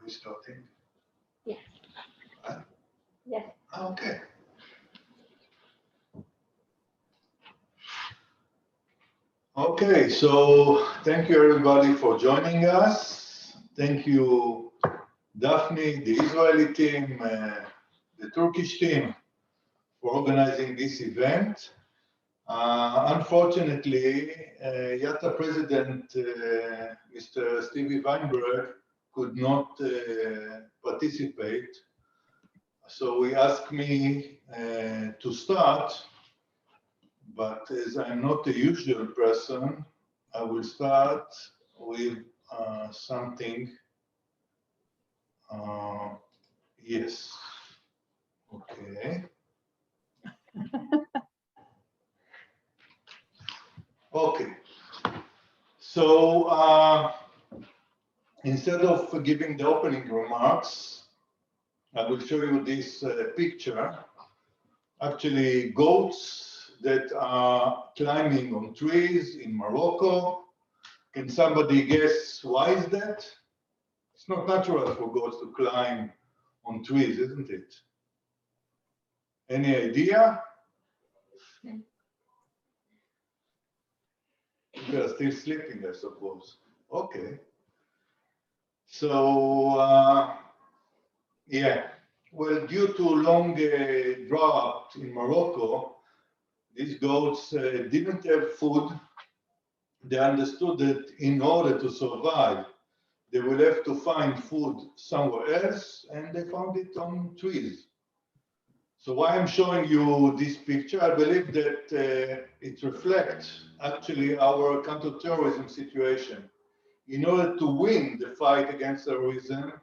we starting? Yes. Yes. Okay. Okay, so thank you everybody for joining us. Thank you, Daphne, the Israeli team, the Turkish team for organizing this event. Unfortunately, YATA President, Mr. Stevie Weinberg, could not participate. So he asked me to start, but as I'm not a usual person, I will start with something. Yes. Okay. Okay. So instead of giving the opening remarks, I will show you this picture. Actually, goats that are climbing on trees in Morocco. Can somebody guess why is that? It's not natural for goats to climb on trees, isn't it? Any idea? We are still sleeping, I suppose. Okay. So, yeah. Well, due to long drought in Morocco, these goats didn't have food. They understood that in order to survive, they will have to find food somewhere else, and they found it on trees. So why I'm showing you this picture, I believe that it reflects actually our counter-terrorism situation. In order to win the fight against terrorism,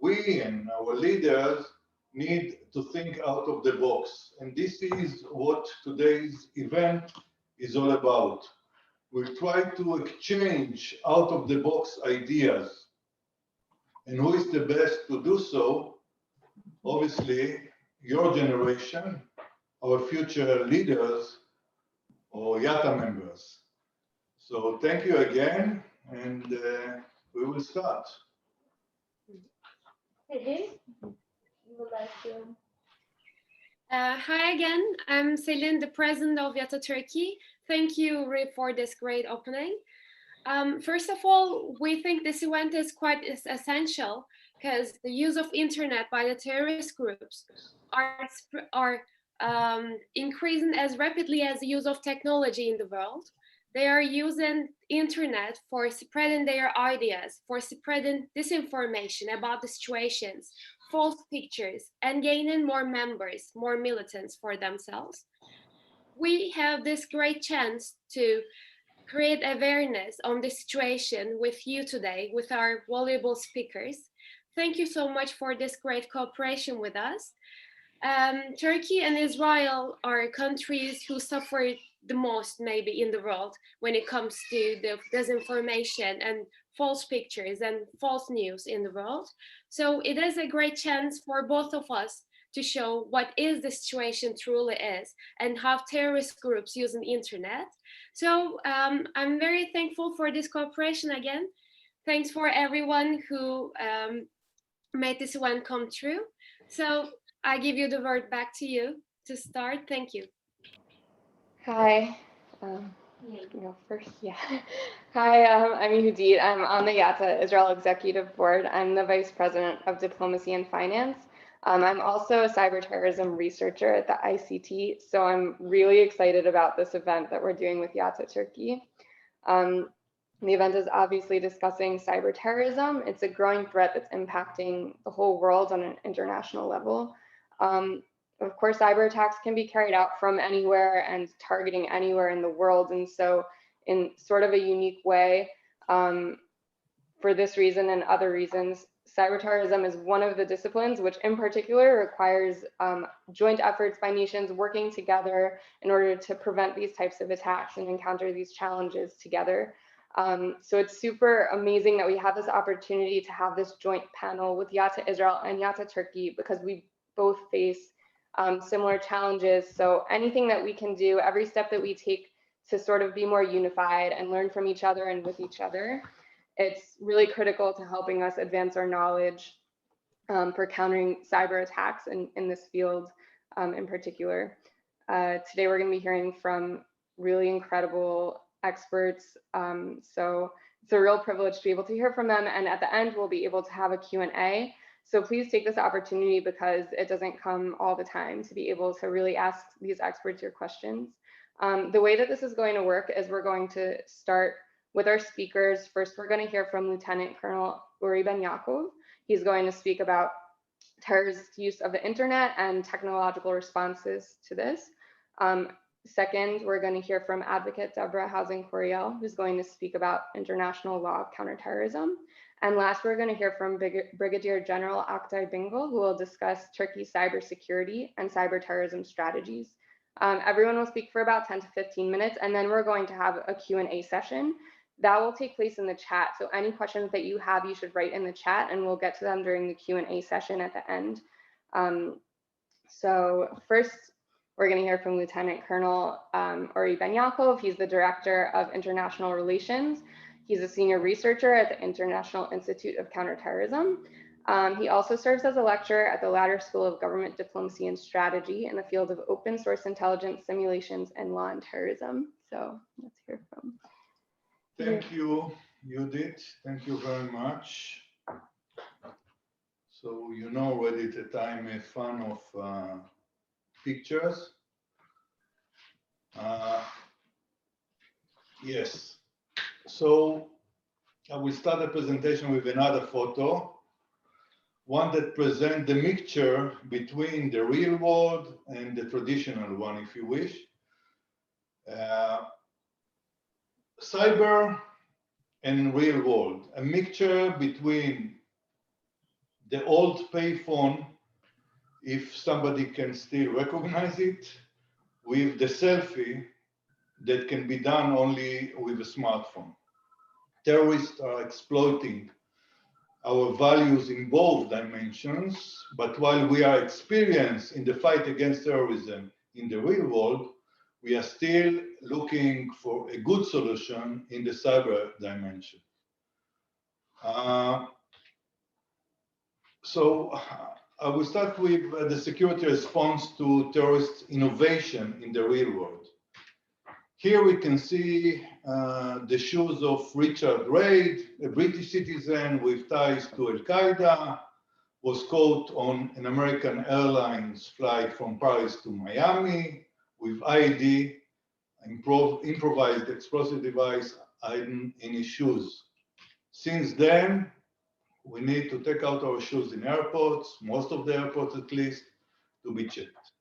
we and our leaders need to think out of the box. And this is what today's event is all about. We'll try to exchange out of the box ideas. And who is the best to do so? Obviously, your generation, our future leaders, or YATA members. So thank you again, and we will start. Selin, you would like to? Hi again, I'm Selin, the president of YATA Turkey. Thank you, Uri, for this great opening. First of all, we think this event is quite essential because the use of internet by the terrorist groups are increasing as rapidly as the use of technology in the world. They are using internet for spreading their ideas, for spreading disinformation about the situations, false pictures, and gaining more members, more militants for themselves. We have this great chance to create awareness on the situation with you today, with our valuable speakers. Thank you so much for this great cooperation with us. Turkey and Israel are countries who suffered the most maybe in the world when it comes to the disinformation and false pictures and false news in the world. So it is a great chance for both of us to show what is the situation truly is and how terrorist groups use the internet. So I'm very thankful for this cooperation again. Thanks for everyone who made this one come true. So I give you the word back to you to start. Thank you. Hi. Go first. Yeah. Hi, I'm Yehudit. I'm on the YATA Israel Executive Board. I'm the Vice President of Diplomacy and Finance. I'm also a cyber-terrorism researcher at the ICT, so I'm really excited about this event that we're doing with YATA Turkey. The event is obviously discussing cyber-terrorism. It's a growing threat that's impacting the whole world on an international level. Of course, cyber attacks can be carried out from anywhere and targeting anywhere in the world. And so in sort of a unique way, for this reason and other reasons, cyberterrorism is one of the disciplines which in particular requires joint efforts by nations working together in order to prevent these types of attacks and encounter these challenges together. So it's super amazing that we have this opportunity to have this joint panel with YATA Israel and YATA Turkey because we both face similar challenges. So anything that we can do, every step that we take to sort of be more unified and learn from each other and with each other, it's really critical to helping us advance our knowledge for countering cyber attacks in this field in particular. Today we're going to be hearing from really incredible experts. So it's a real privilege to be able to hear from them. And at the end, we'll be able to have a Q&A. So please take this opportunity because it doesn't come all the time to be able to really ask these experts your questions. The way that this is going to work is we're going to start with our speakers. First, we're going to hear from Lieutenant Colonel Uri Ben Yaakov. He's going to speak about terrorist use of the internet and technological responses to this. Second, we're going to hear from Advocate Deborah Housen-Couriel, who's going to speak about international law of counterterrorism. And last, we're going to hear from Brigadier General Oktay Bingöl, who will discuss Turkey's cybersecurity and cyberterrorism strategies. Everyone will speak for about 10 to 15 minutes, and then we're going to have a Q&A session. That will take place in the chat. So any questions that you have, you should write in the chat, and we'll get to them during the Q&A session at the end. So first, we're going to hear from Lieutenant Colonel Ori Ben Yaakov. He's the Director of International Relations. He's a senior researcher at the International Institute of Counterterrorism. He also serves as a lecturer at the Ladder School of Government Diplomacy and Strategy in the field of open source intelligence, simulations, and law and terrorism. So let's hear from. Thank you, Yehudit. Thank you very much. So you know already that I'm a fan of pictures. Yes. So I will start the presentation with another photo, one that presents the mixture between the real world and the traditional one, if you wish. Cyber and real world, a mixture between the old payphone, if somebody can still recognize it, with the selfie that can be done only with a smartphone. Terrorists are exploiting our values in both dimensions, but while we are experienced in the fight against terrorism in the real world, we are still looking for a good solution in the cyber dimension. So I will start with the security response to terrorist innovation in the real world. Here we can see the shoes of Richard Reid, a British citizen with ties to Al-Qaeda, was caught on an American Airlines flight from Paris to Miami with IED, improvised explosive device, hidden in his shoes. Since then, we need to take out our shoes in airports, most of the airports at least, to be checked.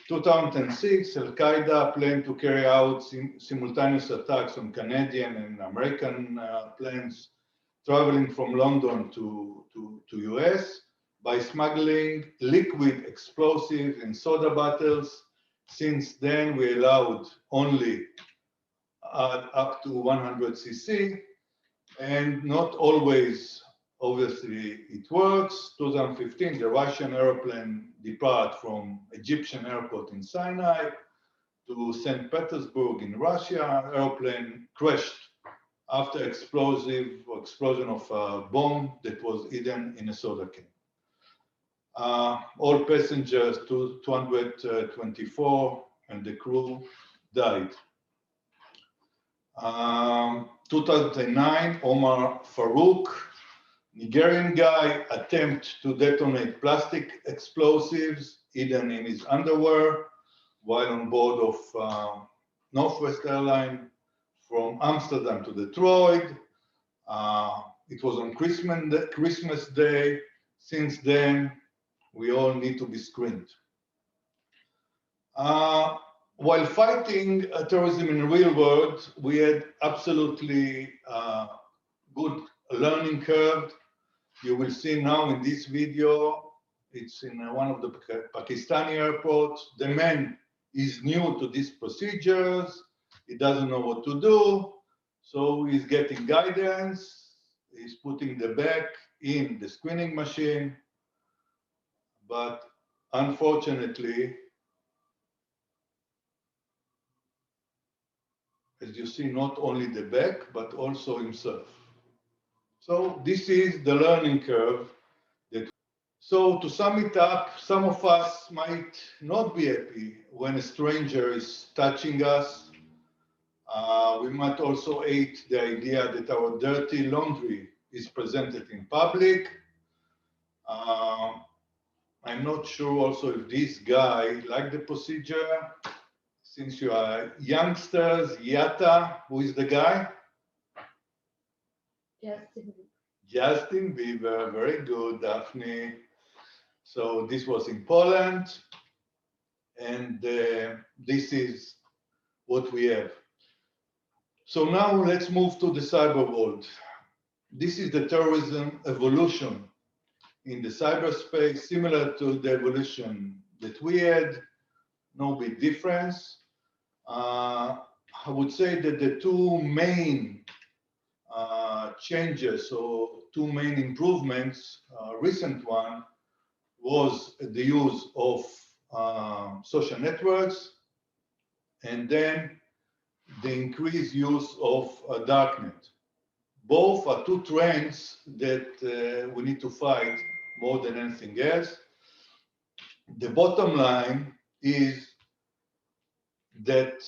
2006, Al-Qaeda planned to carry out simultaneous attacks on Canadian and American planes traveling from London to US by smuggling liquid explosives in soda bottles. Since then, we allowed only up to 100 cc, and not always, obviously, it works. 2015, the Russian airplane departed from Egyptian airport in Sinai to St. Petersburg in Russia. Airplane crashed after explosion of a bomb that was hidden in a soda can. All passengers, 224, and the crew died. 2009, Omar Farouk, Nigerian guy, attempt to detonate plastic explosives hidden in his underwear while on board of Northwest Airlines from Amsterdam to Detroit. It was on Christmas Day. Since then, we all need to be screened. While fighting terrorism in the real world, we had absolutely good learning curve. You will see now in this video, it's in one of the Pakistani airports. The man is new to these procedures. He doesn't know what to do. So he's getting guidance. He's putting the bag in the screening machine. But unfortunately, as you see, not only the bag, but also himself. So this is the learning curve that So to sum it up, some of us might not be happy when a stranger is touching us. We might also hate the idea that our dirty laundry is presented in public. I'm not sure also if this guy liked the procedure. Since you are youngsters, YATA, who is the guy? Justin Bieber, very good, Daphne. So this was in Poland, and this is what we have. So now let's move to the cyber world. This is the terrorism evolution in the cyberspace, similar to the evolution that we had, no big difference. I would say that the two main changes or two main improvements, recent one, was the use of social networks, and then the increased use of darknet. Both are two trends that we need to fight more than anything else. The bottom line is that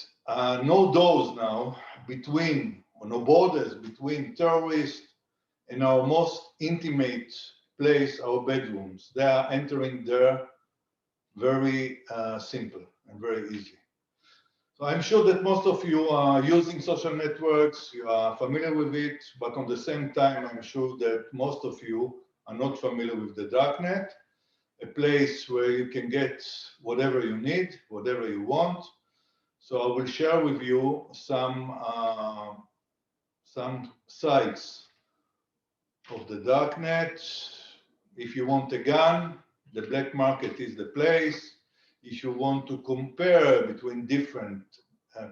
no doors now between, or no borders between terrorists and our most intimate place, our bedrooms. They are entering there very simple and very easy. So I'm sure that most of you are using social networks, you are familiar with it, but on the same time, I'm sure that most of you are not familiar with the darknet, a place where you can get whatever you need, whatever you want. So I will share with you some sites of the darknet. If you want a gun, the black market is the place. If you want to compare between different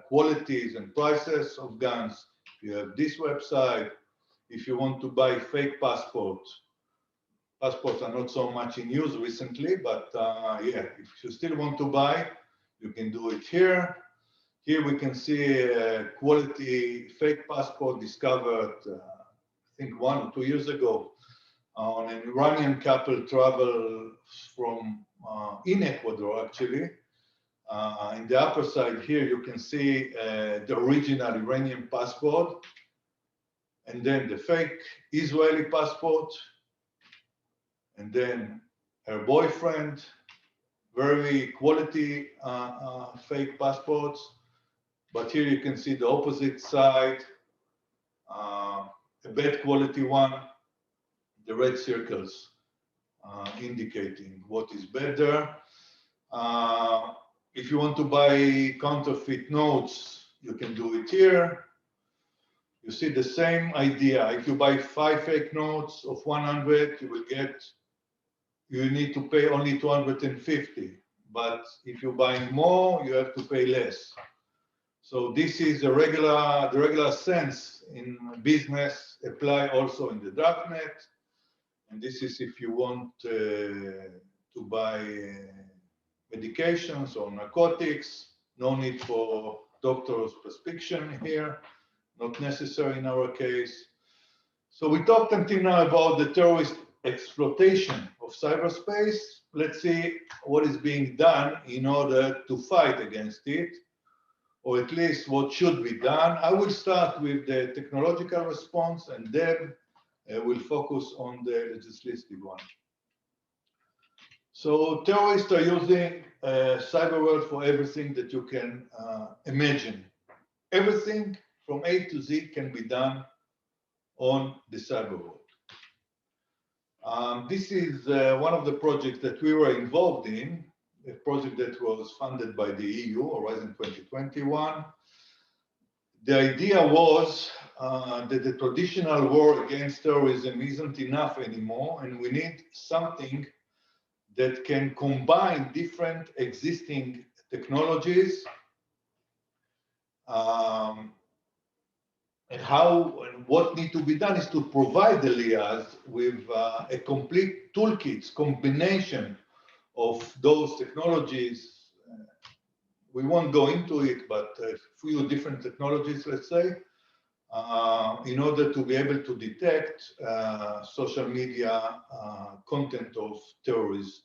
qualities and prices of guns, you have this website. If you want to buy fake passports, passports are not so much in use recently, but yeah, if you still want to buy, you can do it here. Here we can see a quality fake passport discovered, I think 1 or 2 years ago, on an Iranian couple travel from in Ecuador, actually. In the upper side here, you can see the original Iranian passport, and then the fake Israeli passport, and then her boyfriend, very quality fake passports. But here you can see the opposite side, a bad quality one, the red circles indicating what is better. If you want to buy counterfeit notes, you can do it here. You see the same idea. If you buy 5 fake notes of 100, you need to pay only 250. But if you're buying more, you have to pay less. So this is the regular sense in business apply also in the darknet. And this is if you want to buy medications or narcotics, no need for doctor's prescription here, not necessary in our case. So we talked until now about the terrorist exploitation of cyberspace. Let's see what is being done in order to fight against it, or at least what should be done. I will start with the technological response, and Deb will focus on the legislative one. So terrorists are using cyber world for everything that you can imagine. Everything from A to Z can be done on the cyber world. This is one of the projects that we were involved in, a project that was funded by the EU, Horizon 2021. The idea was that the traditional war against terrorism isn't enough anymore, and we need something that can combine different existing technologies and what needs to be done is to provide the LIAs with a complete toolkit, combination of those technologies. We won't go into it, but a few different technologies, let's say, in order to be able to detect social media content of terrorists.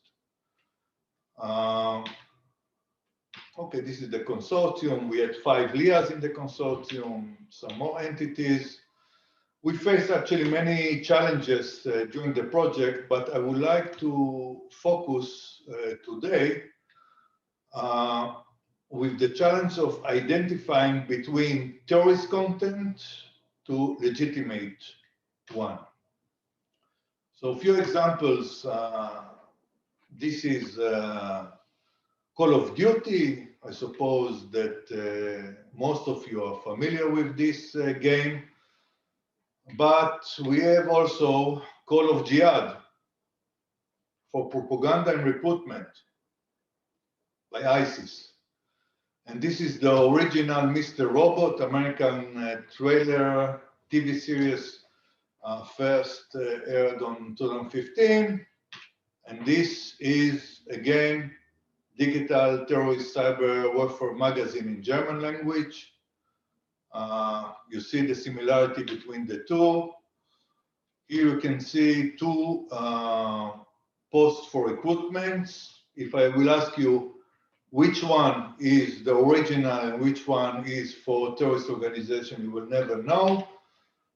Okay, this is the consortium. We had 5 LIAs in the consortium, some more entities. We faced actually many challenges during the project, but I would like to focus today with the challenge of identifying between terrorist content to legitimate one. So a few examples. This is Call of Duty. I suppose that most of you are familiar with this game. But we have also Call of Jihad for propaganda and recruitment by ISIS. And this is the original Mr. Robot, American trailer TV series, first aired on 2015. And this is, again, Digital Terrorist Cyber Warfare magazine in German language. You see the similarity between the two. Here you can see 2 posts for recruitments. If I will ask you which one is the original and which one is for terrorist organization, you will never know.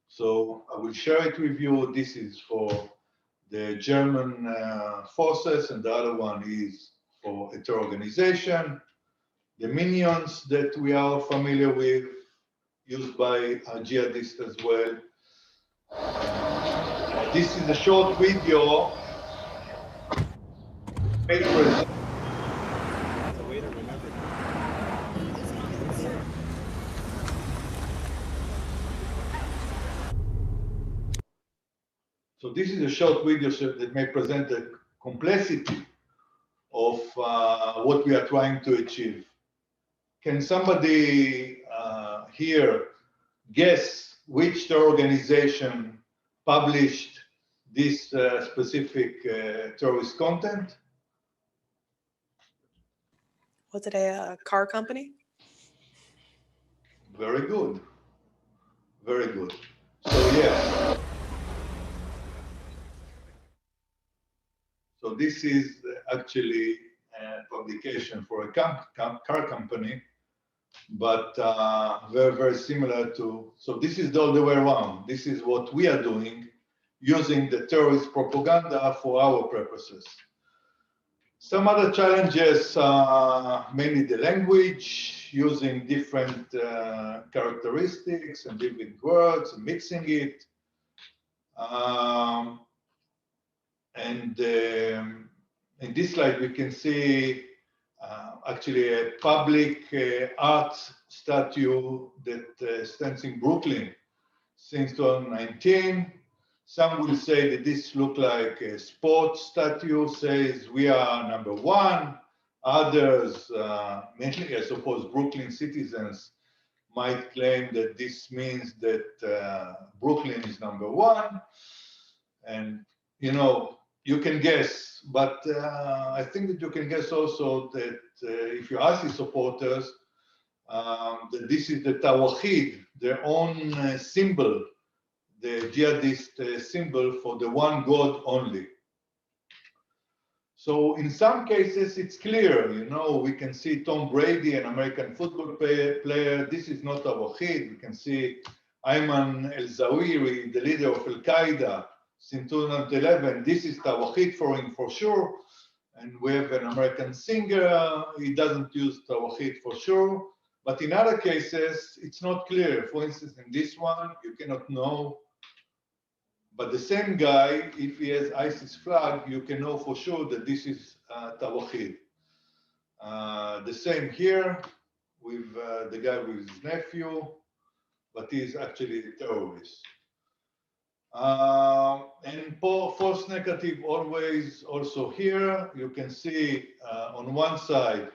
So I will share it with you. This is for the German forces, and the other one is for a terror organization. The minions that we are familiar with, used by jihadists as well. This is a short video. So this is a short video that may present the complexity of what we are trying to achieve. Can somebody here guess which terror organization published this specific terrorist content? Was it a car company? Very good. Very good. So yes. So this is actually a publication for a car company, but very, very similar to, so this is the other way around. This is what we are doing, using the terrorist propaganda for our purposes. Some other challenges, mainly the language, using different characteristics and different words, and mixing it. And in this slide, we can see actually a public art statue that stands in Brooklyn since 2019. Some will say that this looks like a sports statue, says we are #1. Others, mainly I suppose Brooklyn citizens, might claim that this means that Brooklyn is #1. And, you know, you can guess, but I think that you can guess also that if you ask the supporters, that this is the Tawahid, their own symbol, the jihadist symbol for the one God only. So in some cases, it's clear, you know, we can see Tom Brady, an American football player. This is not Tawahid. We can see Ayman al-Zawahiri, the leader of Al-Qaeda, since 2011. This is Tawahid for him for sure. And we have an American singer. He doesn't use Tawahid for sure. But in other cases, it's not clear. For instance, in this one, you cannot know. But the same guy, if he has ISIS flag, you can know for sure that this is Tawahid. The same here with the guy with his nephew, but he's actually a terrorist. And false negative always also here. You can see on one side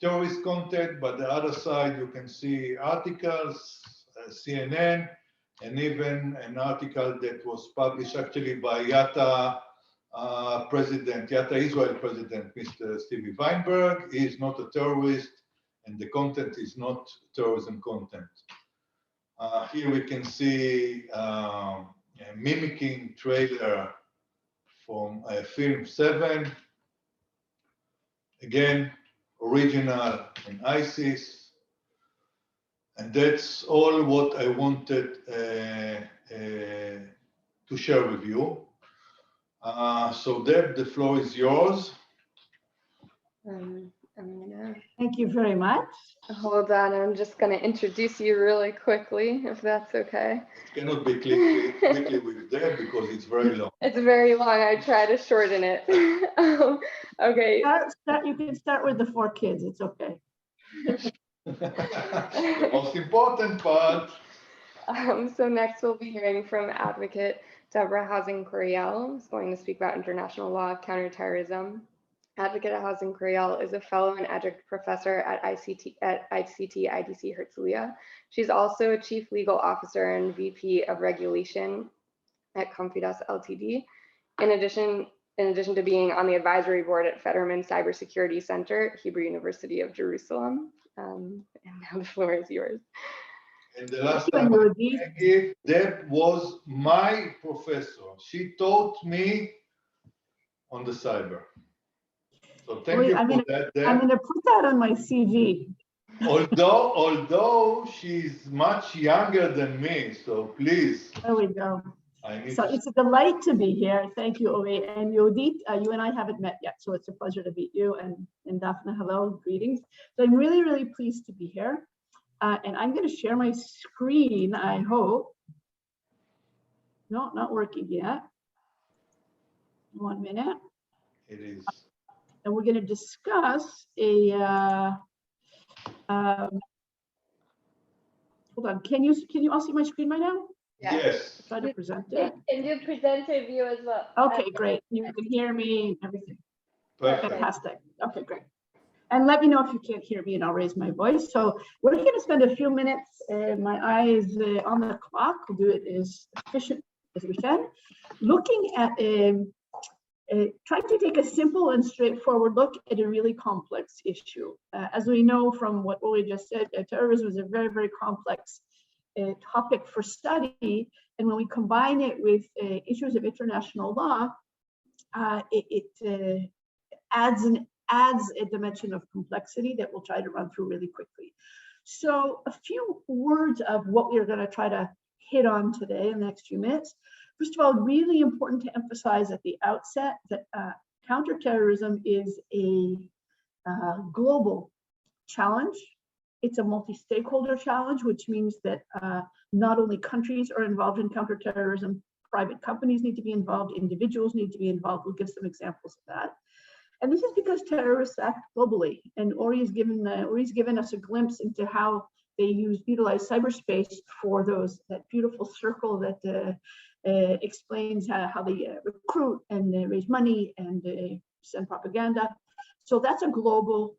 terrorist content, but the other side you can see articles, CNN, and even an article that was published actually by YATA president, YATA Israel president, Mr. Stevie Weinberg. He is not a terrorist, and the content is not terrorism content. Here we can see a mimicking trailer from film 7. Again, original in ISIS. And that's all what I wanted to share with you. So Deb, the floor is yours. I'm gonna Thank you very much. hold on. I'm just gonna introduce you really quickly, if that's okay. It cannot be quickly with Deb because it's very long. It's very long. I try to shorten it. Okay. You can start with the 4 kids. It's okay. The most important part. So next we'll be hearing from advocate Deborah Housen-Couriel, who's going to speak about international law of counterterrorism. Advocate Housen-Couriel is a fellow and adjunct professor at ICT IDC Herzliya. She's also a chief legal officer and VP of regulation at Confidas Ltd. In addition to being on the advisory board at Fetterman Cybersecurity Center, Hebrew University of Jerusalem. And now the floor is yours. And the last time I gave, Deb was my professor. She taught me on the cyber. So thank you for that, Deb. I'm going to put that on my CV. Although she's much younger than me, so please. There we go. I So it's a delight to be here. Thank you, Ori. And Yehudit, you and I haven't met yet, so it's a pleasure to meet you. And Daphne, hello, greetings. So I'm really, really pleased to be here. And I'm going to share my screen, I hope. No, not working yet. 1 minute. It is. And we're going to discuss a, hold on, can you all see my screen right now? Yes. Try to present it. Can you present a view as well? Okay, great. You can hear me and everything. Perfect. Fantastic. Okay, great. And let me know if you can't hear me and I'll raise my voice. So we're going to spend a few minutes, my eye is on the clock. We'll do it as efficient as we can. Looking at, trying to take a simple and straightforward look at a really complex issue. As we know from what Ori just said, terrorism is a very, very complex topic for study. And when we combine it with issues of international law, it adds a dimension of complexity that we'll try to run through really quickly. So a few words of what we're going to try to hit on today in the next few minutes. First of all, really important to emphasize at the outset that counterterrorism is a global challenge. It's a multi-stakeholder challenge, which means that not only countries are involved in counterterrorism, private companies need to be involved, individuals need to be involved. We'll give some examples of that. And this is because terrorists act globally. And Ori's given us a glimpse into how they utilize cyberspace for that beautiful circle that explains how they recruit and raise money and send propaganda. So that's a global,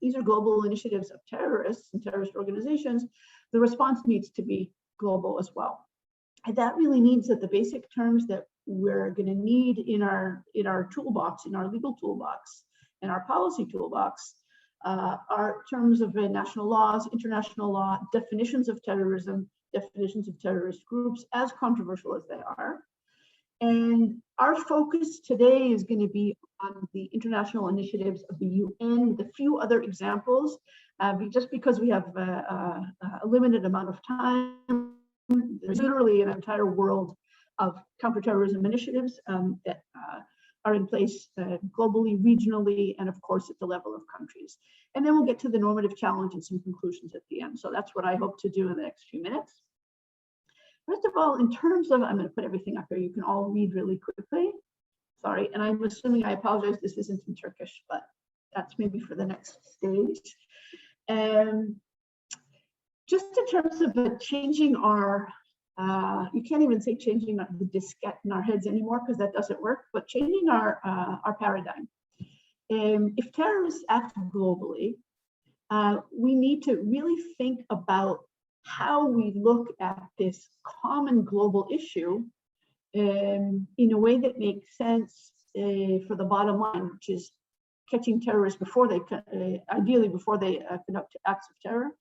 these are global initiatives of terrorists and terrorist organizations. The response needs to be global as well. And that really means that the basic terms that we're going to need in our toolbox, in our legal toolbox, in our policy toolbox, are terms of national laws, international law, definitions of terrorism, definitions of terrorist groups, as controversial as they are. And our focus today is going to be on the international initiatives of the UN, with a few other examples, just because we have a limited amount of time. There's literally an entire world of counterterrorism initiatives that are in place globally, regionally, and of course at the level of countries. And then we'll get to the normative challenge and some conclusions at the end. So that's what I hope to do in the next few minutes. First of all, in terms of, I'm going to put everything up here, you can all read really quickly. Sorry, and I'm assuming, I apologize, this isn't in Turkish, but that's maybe for the next stage. Just in terms of changing our, you can't even say changing the diskette in our heads anymore because that doesn't work, but changing our paradigm. If terrorists act globally, we need to really think about how we look at this common global issue in a way that makes sense for the bottom line, which is catching terrorists before they, ideally before they conduct acts of terror,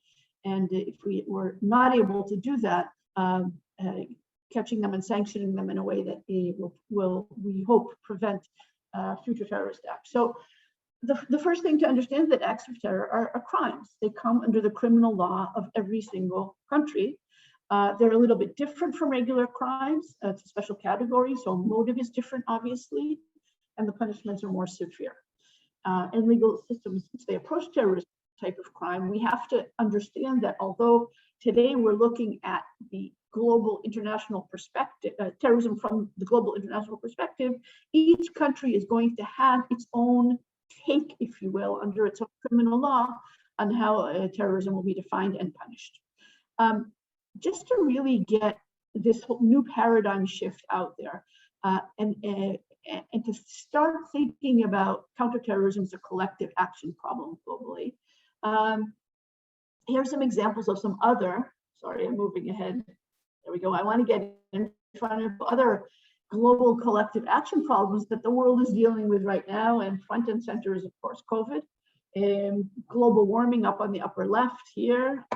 And if we were not able to do that, catching them and sanctioning them in a way that will we hope, prevent future terrorist acts. So the first thing to understand is that acts of terror are crimes. They come under the criminal law of every single country. They're a little bit different from regular crimes. It's a special category, so motive is different, obviously, and the punishments are more severe. And legal systems, since they approach terrorism type of crime, we have to understand that although today we're looking at the global international perspective, terrorism from the global international perspective, each country is going to have its own take, if you will, under its own criminal law on how terrorism will be defined and punished. Just to really get this whole new paradigm shift out there, and to start thinking about counterterrorism as a collective action problem globally. Here's some examples of some other, sorry, I'm moving ahead. There we go. I want to get in front of other global collective action problems that the world is dealing with right now. And front and center is, of course, COVID, global warming up on the upper left here,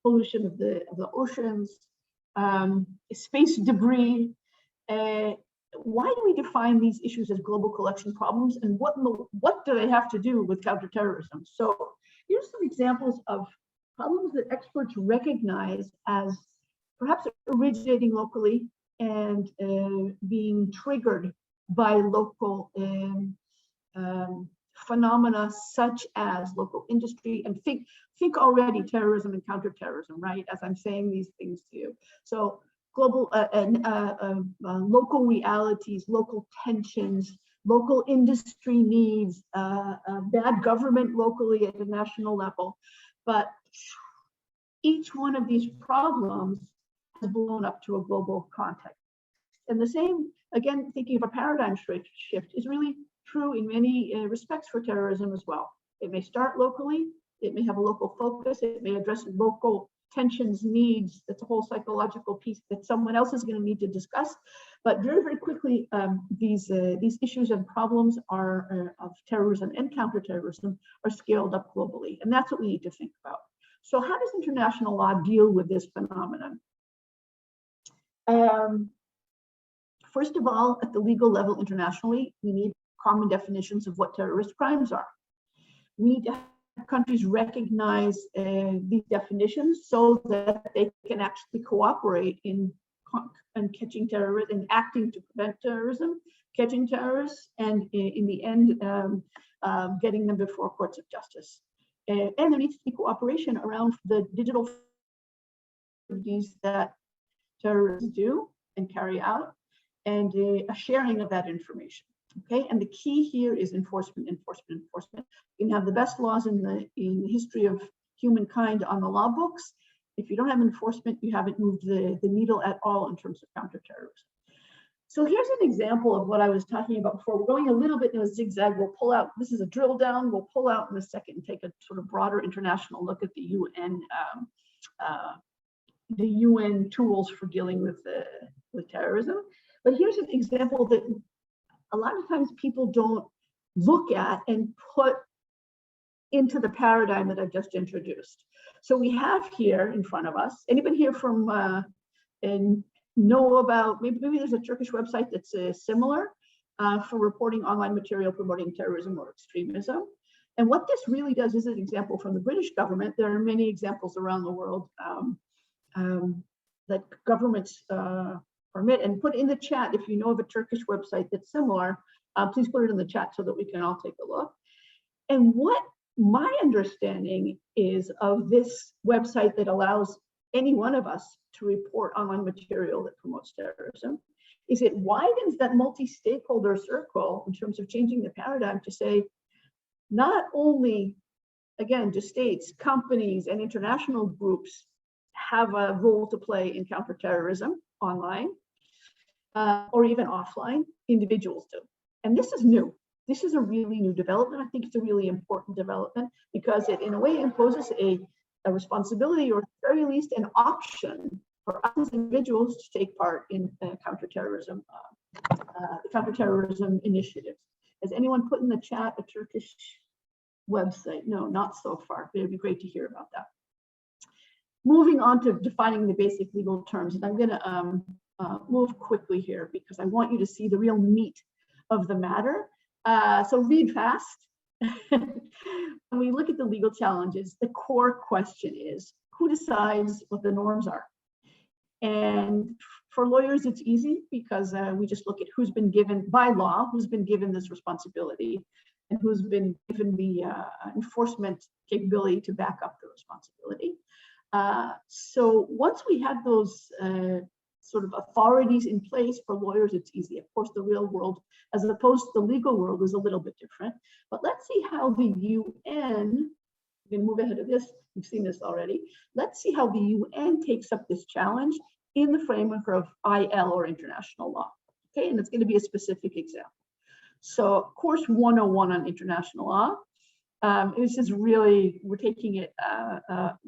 pollution of the oceans, space debris. Why do we define these issues as global collection problems, and what do they have to do with counterterrorism? So here's some examples of problems that experts recognize as perhaps originating locally and being triggered by local phenomena such as local industry. And think already terrorism and counterterrorism, right? As I'm saying these things to you. So global local realities, local tensions, local industry needs, bad government locally at the national level. But each one of these problems has blown up to a global context. And the same, again, thinking of a paradigm shift is really true in many respects for terrorism as well. It may start locally, it may have a local focus, it may address local tensions, needs. That's a whole psychological piece that someone else is going to need to discuss. But very, very quickly, these issues and problems are of terrorism and counterterrorism are scaled up globally. And that's what we need to think about. So how does international law deal with this phenomenon? First of all, at the legal level internationally, we need common definitions of what terrorist crimes are. We need to have countries recognize these definitions so that they can actually cooperate in catching terrorists and acting to prevent terrorism, catching terrorists, and in the end, getting them before courts of justice. And there needs to be cooperation around the digital activities that terrorists do and carry out, and a sharing of that information. Okay, and the key here is enforcement, enforcement, enforcement. You can have the best laws in the history of humankind on the law books. If you don't have enforcement, you haven't moved the needle at all in terms of counterterrorism. So here's an example of what I was talking about before. We're going a little bit in a zigzag. We'll pull out, this is a drill down. We'll pull out in a second and take a sort of broader international look at the UN tools for dealing with terrorism. But here's an example that a lot of times people don't look at and put into the paradigm that I've just introduced. So we have here in front of us, anybody here from and know about, maybe there's a Turkish website that's similar for reporting online material promoting terrorism or extremism. And what this really does is an example from the British government. There are many examples around the world that governments permit, and put in the chat if you know of a Turkish website that's similar, please put it in the chat so that we can all take a look. And what my understanding is of this website that allows any one of us to report online material that promotes terrorism is it widens that multi-stakeholder circle in terms of changing the paradigm to say, not only, again, do states, companies, and international groups have a role to play in counterterrorism online or even offline, individuals do. And this is new. This is a really new development. I think it's a really important development because it, in a way, imposes a responsibility, or at the very least, an option for us as individuals to take part in counterterrorism initiatives. Has anyone put in the chat a Turkish website? No, not so far. It would be great to hear about that. moving on to defining the basic legal terms, and I'm going to move quickly here because I want you to see the real meat of the matter. So read fast. When we look at the legal challenges, the core question is, who decides what the norms are? And for lawyers, it's easy because we just look at who's been given, by law, who's been given this responsibility and who's been given the enforcement capability to back up the responsibility. So once we have those sort of authorities in place for lawyers, it's easy. Of course, the real world, as opposed to the legal world, is a little bit different. But let's see how the UN, we can move ahead of this, we've seen this already. Let's see how the UN takes up this challenge in the framework of IL, or international law. Okay, and it's going to be a specific example. So course 101 on international law. This is really, we're taking it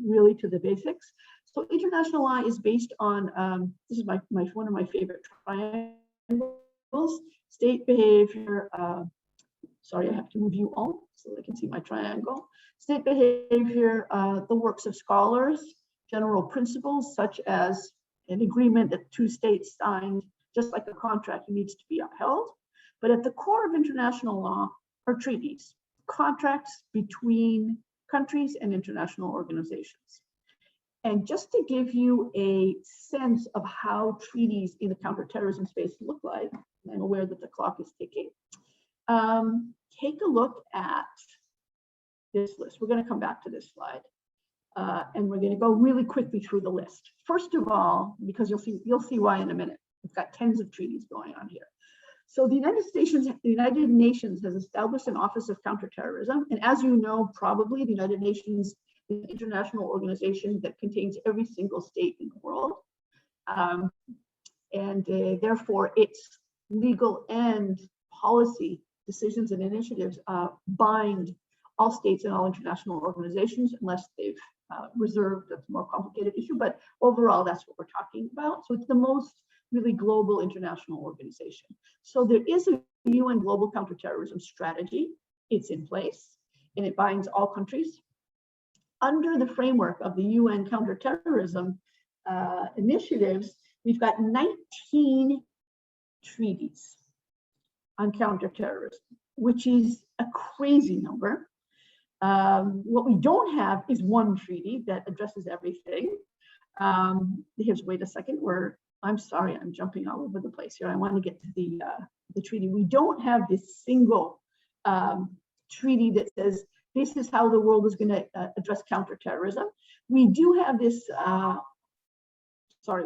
really to the basics. So international law is based on, this is one of my favorite triangles, state behavior, sorry, I have to move you all so they can see my triangle. State behavior, the works of scholars, general principles such as an agreement that two states signed, just like a contract, needs to be upheld. But at the core of international law are treaties, contracts between countries and international organizations. And just to give you a sense of how treaties in the counterterrorism space look like, I'm aware that the clock is ticking, take a look at this list. We're going to come back to this slide. And we're going to go really quickly through the list. First of all, because you'll see why in a minute. We've got tens of treaties going on here. So the United Nations has established an Office of Counterterrorism, and as you know, probably the United Nations is an international organization that contains every single state in the world, and therefore its legal and policy decisions and initiatives bind all states and all international organizations, unless they've reserved. That's a more complicated issue, but overall, that's what we're talking about. So it's the most really global international organization. So there is a UN global counterterrorism strategy. It's in place and it binds all countries. Under the framework of the UN counterterrorism initiatives, we've got 19 treaties on counterterrorism, which is a crazy number. What we don't have is one treaty that addresses everything. Here's, wait a second, I'm sorry, I'm jumping all over the place here. I want to get to the treaty. We don't have this single treaty that says this is how the world is going to address counterterrorism. We do have this,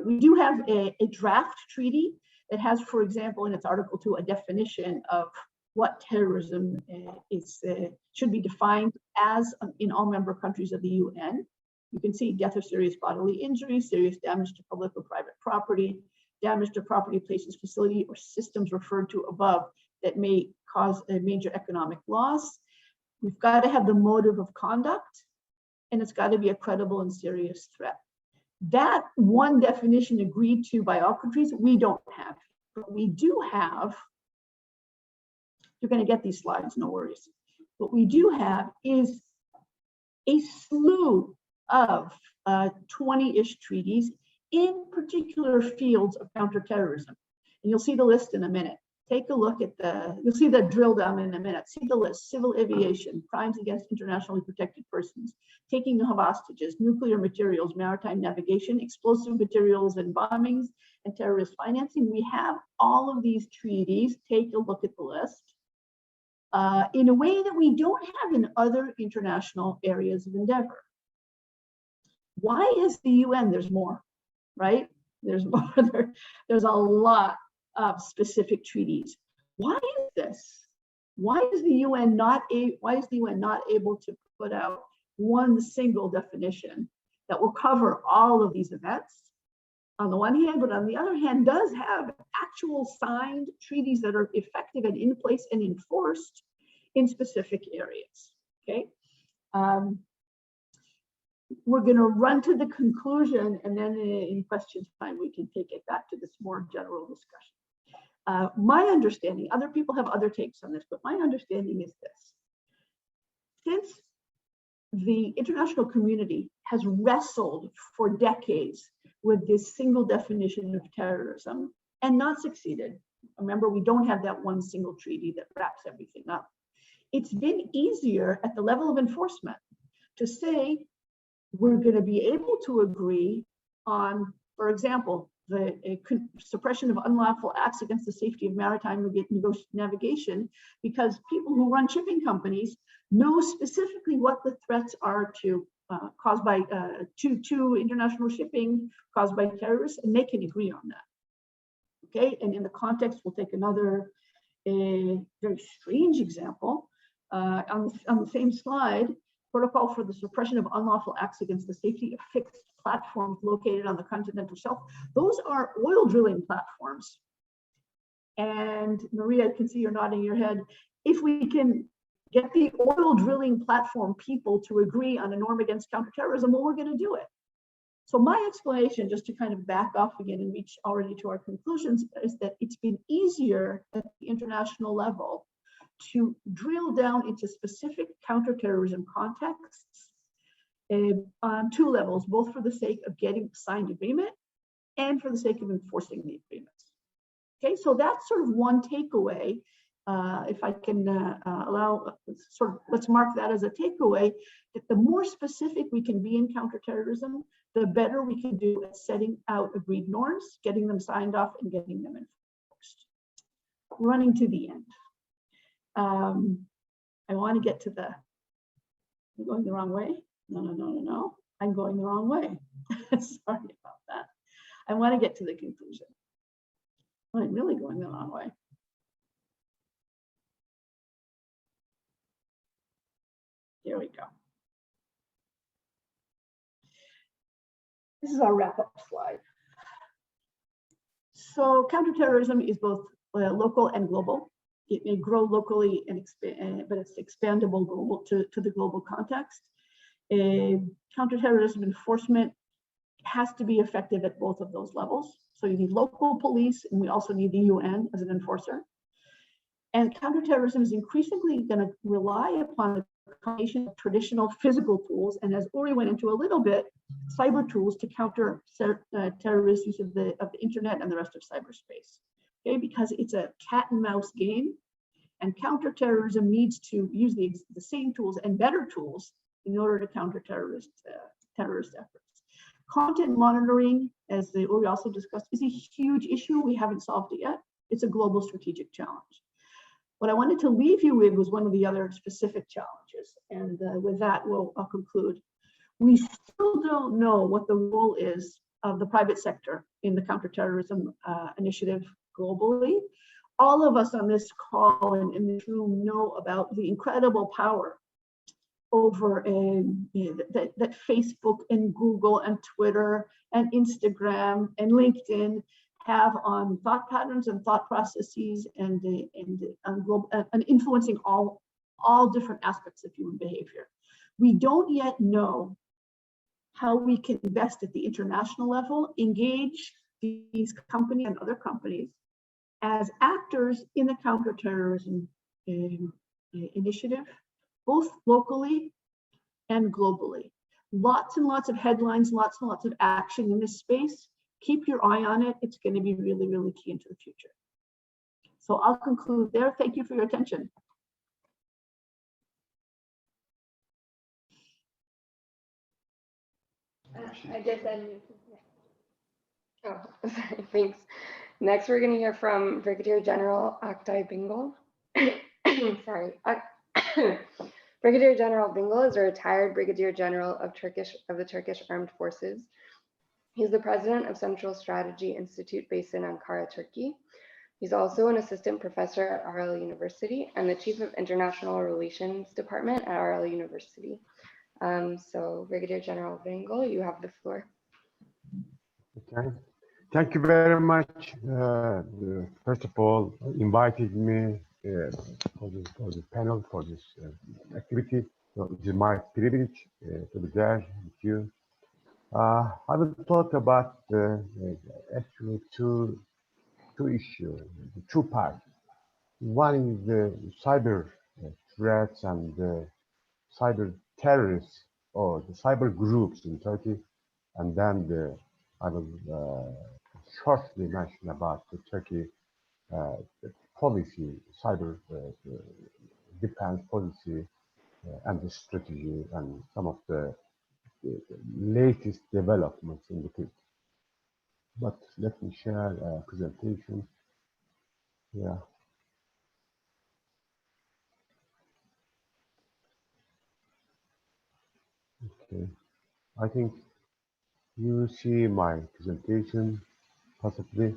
we do have a draft treaty that has, for example, in its Article 2, a definition of what terrorism should be defined as in all member countries of the UN. You can see death or serious bodily injury, serious damage to public or private property, damage to property, places, facility, or systems referred to above that may cause a major economic loss. We've got to have the motive of conduct, and it's got to be a credible and serious threat. That one definition agreed to by all countries, we don't have. But we do have, you're going to get these slides, no worries. What we do have is a slew of 20-ish treaties in particular fields of counterterrorism. And you'll see the list in a minute. Take a look at you'll see the drill down in a minute. See the list: civil aviation, crimes against internationally protected persons, taking of hostages, nuclear materials, maritime navigation, explosive materials and bombings, and terrorist financing. We have all of these treaties. Take a look at the list in a way that we don't have in other international areas of endeavor. Why is the UN? There's more, right? There's more. There's a lot of specific treaties. Why is this? Why is the UN not able to put out one single definition that will cover all of these events on the one hand, but on the other hand does have actual signed treaties that are effective and in place and enforced in specific areas? Okay. We're going to run to the conclusion, and then in questions time, we can take it back to this more general discussion. My understanding, other people have other takes on this, but my understanding is this. Since the international community has wrestled for decades with this single definition of terrorism and not succeeded. Remember, we don't have that one single treaty that wraps everything up. It's been easier at the level of enforcement to say we're going to be able to agree on, for example, the suppression of unlawful acts against the safety of maritime navigation, because people who run shipping companies know specifically what the threats are to caused by to international shipping caused by terrorists, and they can agree on that. Okay, and in the context, we'll take another very strange example on the same slide. Protocol for the suppression of unlawful acts against the safety of fixed platforms located on the continental shelf. Those are oil drilling platforms. And Maria, I can see you're nodding your head. If we can get the oil drilling platform people to agree on a norm against counterterrorism, well, we're going to do it. So my explanation, just to kind of back off again and reach already to our conclusions, is that it's been easier at the international level to drill down into specific counterterrorism contexts on two levels, both for the sake of getting signed agreement and for the sake of enforcing the agreements. Okay, so that's sort of one takeaway. If I can allow, let's mark that as a takeaway, that the more specific we can be in counterterrorism, the better we can do at setting out agreed norms, getting them signed off, and getting them enforced. Running to the end. I want to get to the, I'm going the wrong way. No. I'm going the wrong way. Sorry about that. I want to get to the conclusion. I'm really going the wrong way. Here we go. This is our wrap-up slide. So counterterrorism is both local and global. It may grow locally and expand, but it's expandable global to the global context. Counterterrorism enforcement has to be effective at both of those levels. So you need local police, and we also need the UN as an enforcer. And counterterrorism is increasingly going to rely upon the combination of traditional physical tools, and as Uri went into a little bit, cyber tools to counter terrorist use of the internet and the rest of cyberspace. Okay, because it's a cat and mouse game, and counterterrorism needs to use the same tools and better tools in order to counter terrorist efforts. Content monitoring, as Uri also discussed, is a huge issue. We haven't solved it yet. It's a global strategic challenge. What I wanted to leave you with was one of the other specific challenges, and with that, I'll conclude. We still don't know what the role is of the private sector in the counterterrorism initiative globally. All of us on this call and in this room know about the incredible power over that Facebook and Google and Twitter and Instagram and LinkedIn have on thought patterns and thought processes and influencing all different aspects of human behavior. We don't yet know how we can best at the international level engage these companies and other companies as actors in the counterterrorism initiative, both locally and globally. Lots and lots of headlines, lots and lots of action in this space. Keep your eye on it. It's going to be really, really key into the future. So I'll conclude there. Thank you for your attention. I just unmuted. Oh, sorry, thanks. Next, we're going to hear from Brigadier General Oktay Bingöl. Sorry. Brigadier General Bingöl is a retired Brigadier General of the Turkish Armed Forces. He's the president of Central Strategy Institute based in Ankara, Turkey. He's also an assistant professor at Arel University and the chief of International Relations Department at Arel University. So Brigadier General Bingöl, you have the floor. Okay. Thank you very much. First of all, invited me for the panel, for this activity. So it is my privilege to be there with you. I will talk about actually two issues, two parts. One is the cyber threats and cyber terrorists or the cyber groups in Turkey, and then I will shortly mention about the Turkey the policy, cyber defense policy, and the strategy, and some of the latest developments in the field. But let me share a presentation. Yeah. Okay. I think you see my presentation, possibly.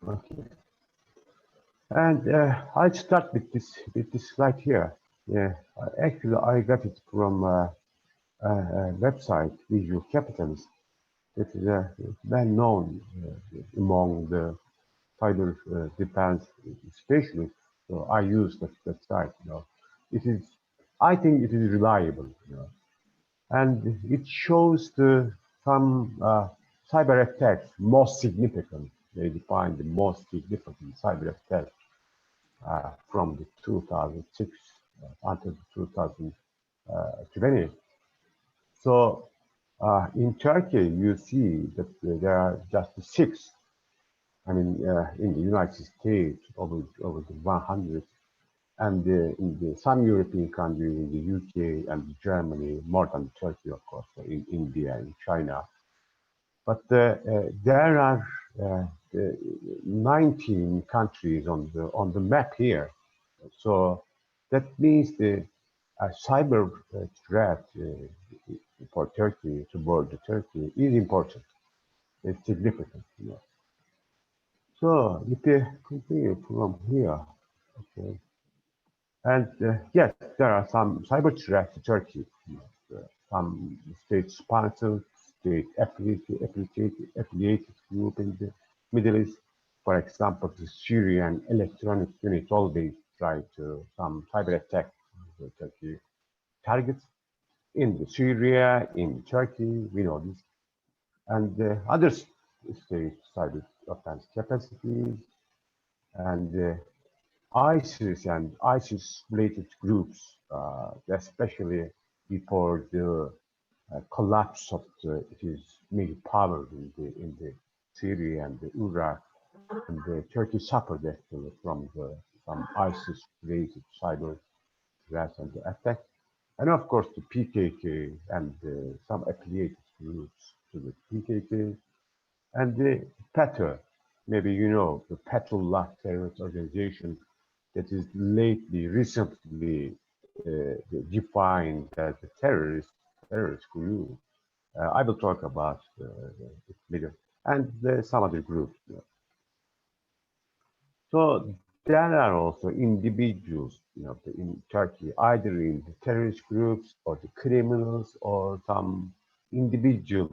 Okay. And I'll start with this slide here. Yeah. Actually, I got it from a website, Visual Capitalist. It is well known among the cyber defense specialists. So I use that site. It is, I think, it is reliable. And it shows some cyber attacks most significant. They define the most significant cyber attacks from the 2006 until 2020. So in Turkey, you see that there are just 6. I mean, in the United States, over the 100, and in some European countries, in the UK and Germany, more than Turkey, of course, in India and China. But there are 19 countries on the map here. So that means the cyber threat for Turkey, toward Turkey, is important. It's significant. So if we continue from here, okay. And yes, there are some cyber threats to Turkey. Some state-sponsored, state-affiliated group in the Middle East. For example, the Syrian electronic unit always try to some cyber attack to Turkey targets in Syria, in Turkey, we know this. And other state cyber offense capacities, and ISIS and ISIS-related groups, especially before the collapse of its military power in the Syria and the Iraq, and Turkey suffered actually from some ISIS-related cyber threats and attacks, and of course the PKK and some affiliated groups to the PKK, and the PETA. Maybe you know the Fethullah terrorist organization that is recently defined as a terrorist group. I will talk about it later, and some other groups. So there are also individuals, in Turkey, either in the terrorist groups or the criminals or some individual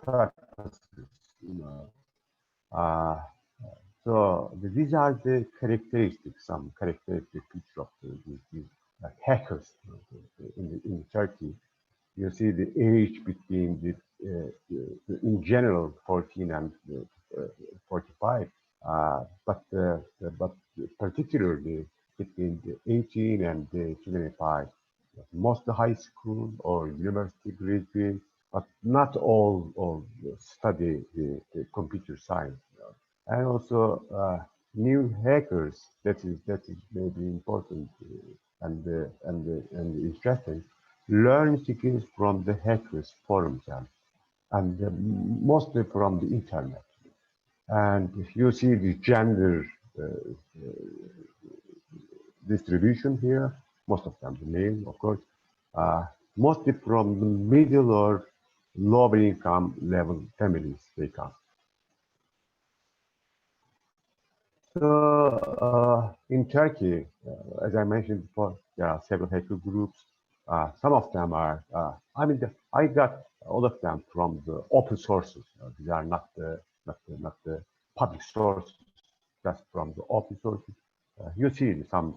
purposes. So these are the characteristics, some characteristic features of these hackers in Turkey. You see the age between in general 14 and 45, but particularly between the 18 and 25. Most high school or university graduates, but not all study the computer science. And also new hackers. That is maybe important and interesting. Learn skills from the hackers forums and mostly from the internet. And if you see the gender distribution here, most of them the male, of course, mostly from the middle or lower income level families they come. So in Turkey, as I mentioned before, there are several hacker groups. Some of them are, I got all of them from the open sources. These are not the public sources, just from the open sources. You see some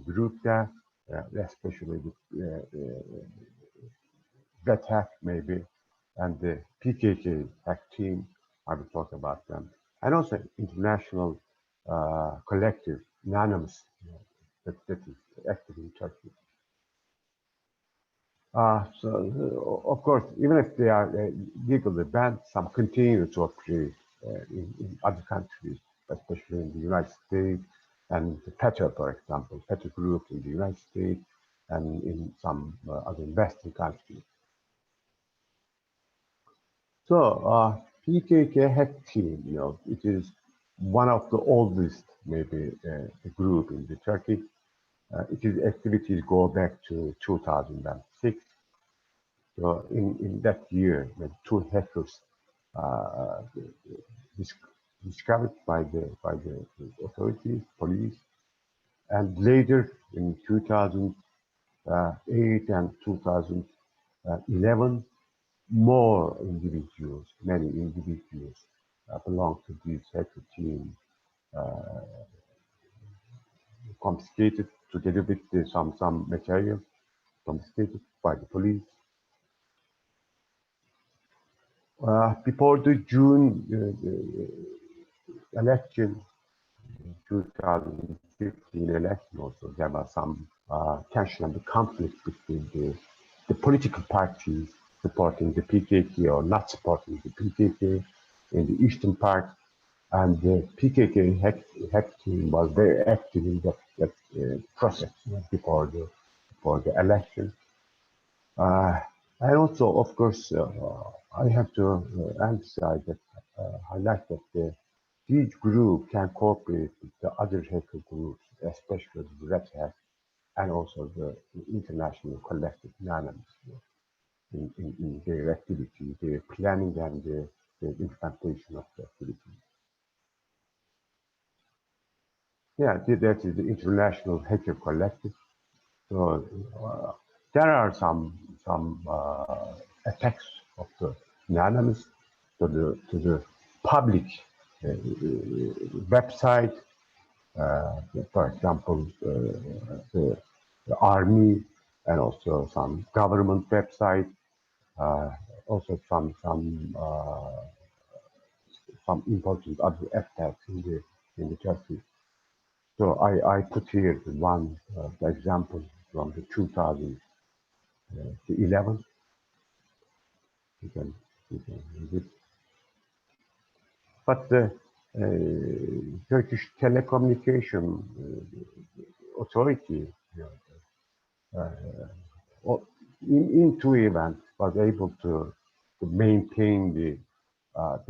group there, especially the Red Hack maybe, and the PKK hack team. I will talk about them. And also international collective, anonymous, that is active in Turkey. Of course, even if they are legally banned, some continue to operate in other countries, especially in the United States, and the PETA, for example, PETA group in the United States, and in some other Western countries. So PKK hack team, it is one of the oldest, maybe, group in the Turkey. Its activities go back to 2006. So in that year, the two hackers discovered by the authorities, police, and later in 2008 and 2011, more individuals, many individuals belong to this hacker team, confiscated together with some material confiscated by the police. Before the June election, 2015 election also, there was some tension and conflict between the political parties supporting the PKK or not supporting the PKK in the eastern part, and the PKK hack team was very active in that process before the election. And also, of course, I have to emphasize that, highlight that each group can cooperate with the other hacker groups, especially the Red Hat and also the international collective anonymous in their activity, their planning and the implementation of the activity. Yeah, that is the international hacker collective. So there are some attacks of the anonymous to the public website. For example, the army, and also some government website. Also some important other attacks in the Turkey. So I put here one example from the 2011. You can read it. But the Turkish Telecommunication Authority, in two events, was able to maintain the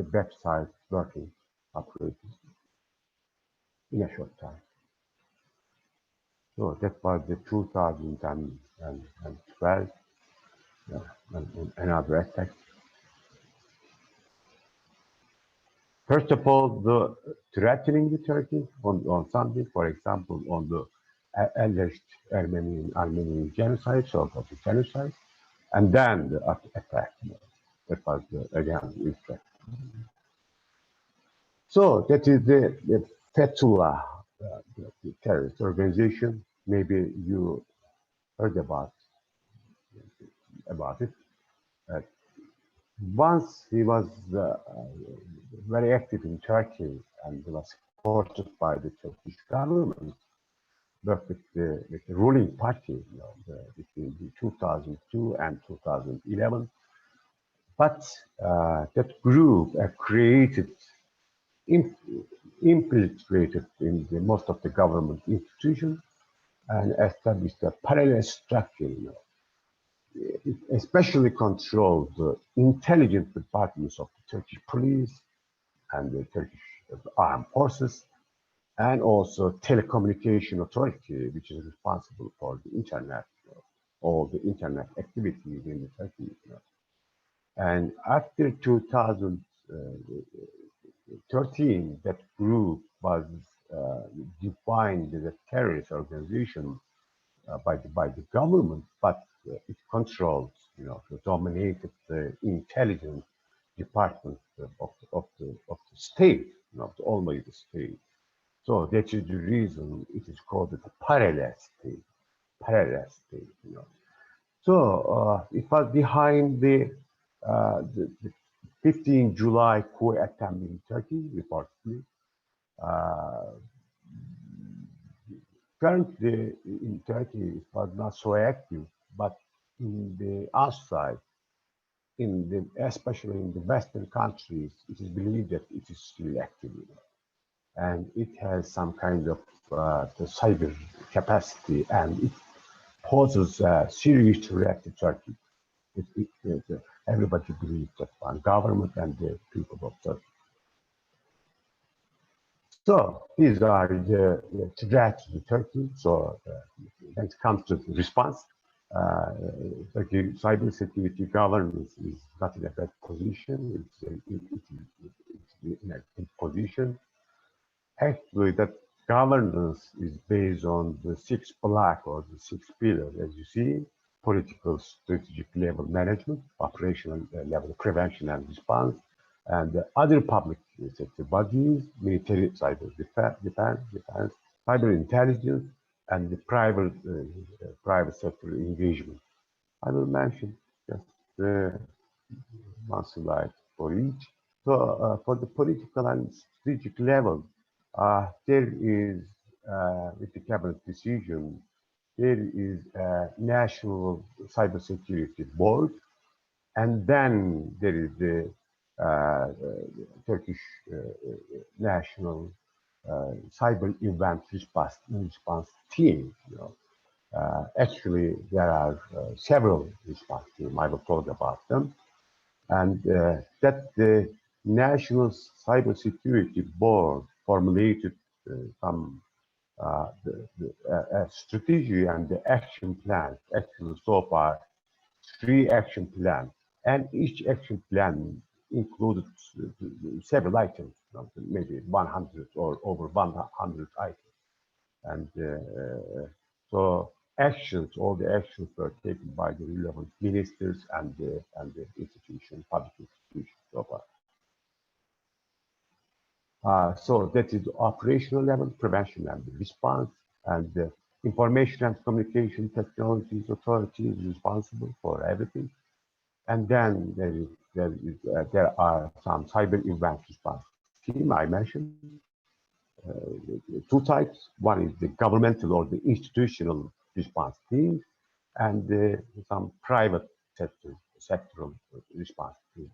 website working, operating in a short time. So that was the 2012, and another attack. First of all, the threatening the Turkey on something, for example, on the alleged Armenian genocide, so-called genocide, and then the attack. That was again the effect. So that is the Fethullah, the terrorist organization. Maybe you heard about it. Once he was very active in Turkey and was supported by the Turkish government, worked with the ruling party between 2002 and 2011. But that group infiltrated in most of the government institutions and established a parallel structure. It especially controlled the intelligence departments of the Turkish police and the Turkish armed forces, and also telecommunication authority, which is responsible for the internet, all the internet activities in the Turkey. And after 2013, that group was defined as a terrorist organization by the government, but it controls, dominated the intelligence department of the state, always the state. So that is the reason it is called the parallel state. So it was behind the 15 July coup attempt in Turkey, reportedly. Currently in Turkey, it was not so active, but in the outside, especially in the Western countries, it is believed that it is still active. And it has some kind of the cyber capacity, and it poses a serious threat to Turkey. Everybody believes that one government and the people of Turkey. So these are the threats to Turkey. So when it comes to the response, Turkey cybersecurity governance is not in a bad position. It's in a good position. Actually, that governance is based on the 6 blocks or the 6 pillars, as you see: political, strategic level management, operational level prevention and response, and the other public sector bodies, military cyber defense, cyber intelligence, and the private sector engagement. I will mention just one slide for each. So for the political and strategic level, there is, with the cabinet decision, there is a national cybersecurity board, and then there is the Turkish national cyber event response team. Actually, there are several response teams. I will talk about them, and that the National Cybersecurity Board formulated some strategy and the action plan. Actually, so far, 3 action plans, and each action plan included several items, maybe 100 or over 100 items. And so actions, all the actions were taken by the relevant ministers and the institution, public institutions so far. So that is the operational level, prevention and response, and the information and communication technologies authority is responsible for everything. And then there are some cyber event response team I mentioned. 2 types. One is the governmental or the institutional response team, and some private sectoral response team.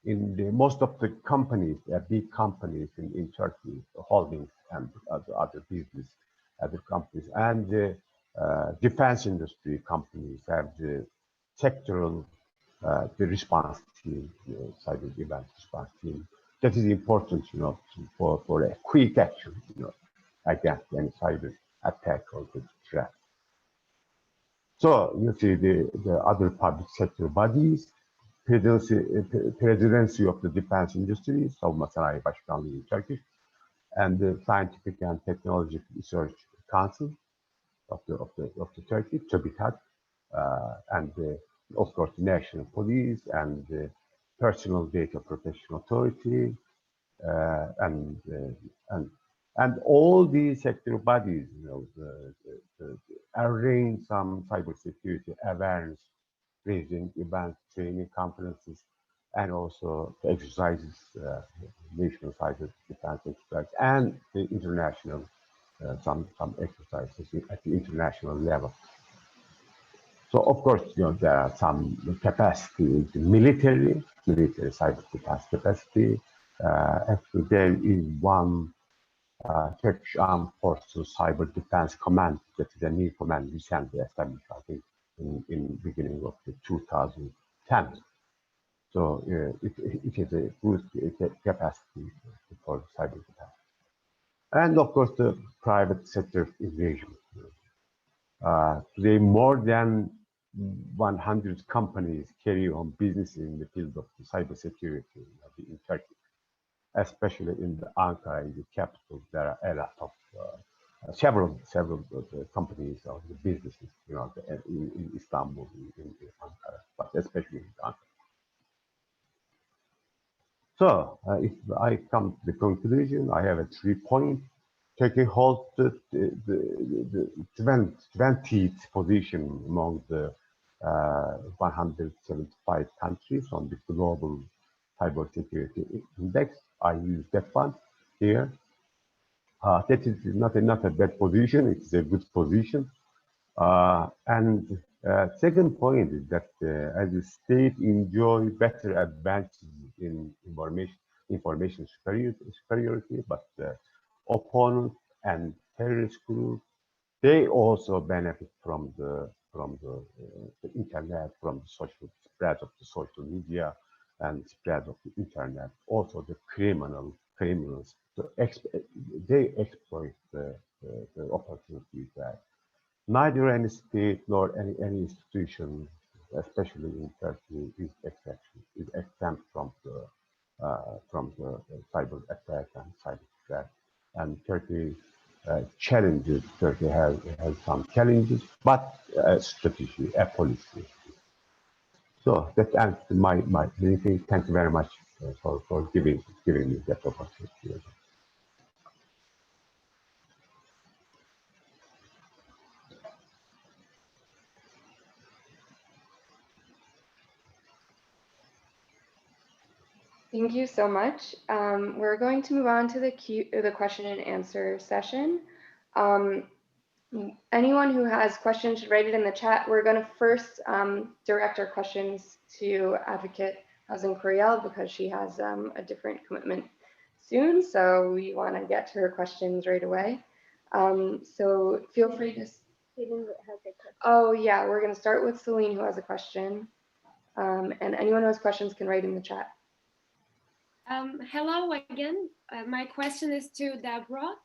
In most of the companies, big companies in Turkey, holdings and other business, other companies, and the defense industry companies have the sectoral the response team, cyber event response team. That is important, for a quick action, against any cyber attack or the threat. So you see the other public sector bodies, presidency of the defense industry, Savunma Sanayi Başkanlığı in Turkish, and the Scientific and Technology Research Council of the Turkey, TÜBİTAK, and of course the National Police and the Personal Data Protection Authority, and all these sector bodies, arrange some cybersecurity awareness, raising events, training conferences, and also the exercises, national cyber defense exercises, and the international, some exercises at the international level. So of course, there are some capacity, military cyber defense capacity. Actually, there is one Turkish Armed Forces Cyber Defense Command, that is a new command recently established, I think, in beginning of the 2010. So it is a good capacity for cyber defense. And of course, the private sector engagement. Today, more than 100 companies carry on business in the field of cybersecurity in Turkey, especially in the Ankara, in the capital. There are a lot of several companies or the businesses, in Istanbul, in Ankara, but especially in Ankara. So, if I come to the conclusion, I have a 3-point. Turkey holds the 20th position among the 175 countries on the global cybersecurity index. I use that one here. That is not a bad position. It's a good position. And second point is that as a state enjoy better advances in information superiority, but opponents and terrorist groups, they also benefit from the internet, from the social spread of the social media and spread of the internet. Also the criminals, they exploit the opportunities that neither any state nor any institution, especially in Turkey, is exempt from the cyber attack and cyber threat. And Turkey Turkey has some challenges, but a strategy, a policy. So that answers my briefing. Thank you very much for giving me that opportunity. Thank you so much. We're going to move on to the question and answer session. Anyone who has questions should write it in the chat. We're going to first direct our questions to Advocate Housen-Couriel because she has a different commitment soon. So we want to get to her questions right away. So feel free to. Oh yeah, we're going to start with Celine who has a question. And anyone who has questions can write in the chat. Hello again. My question is to Deborah.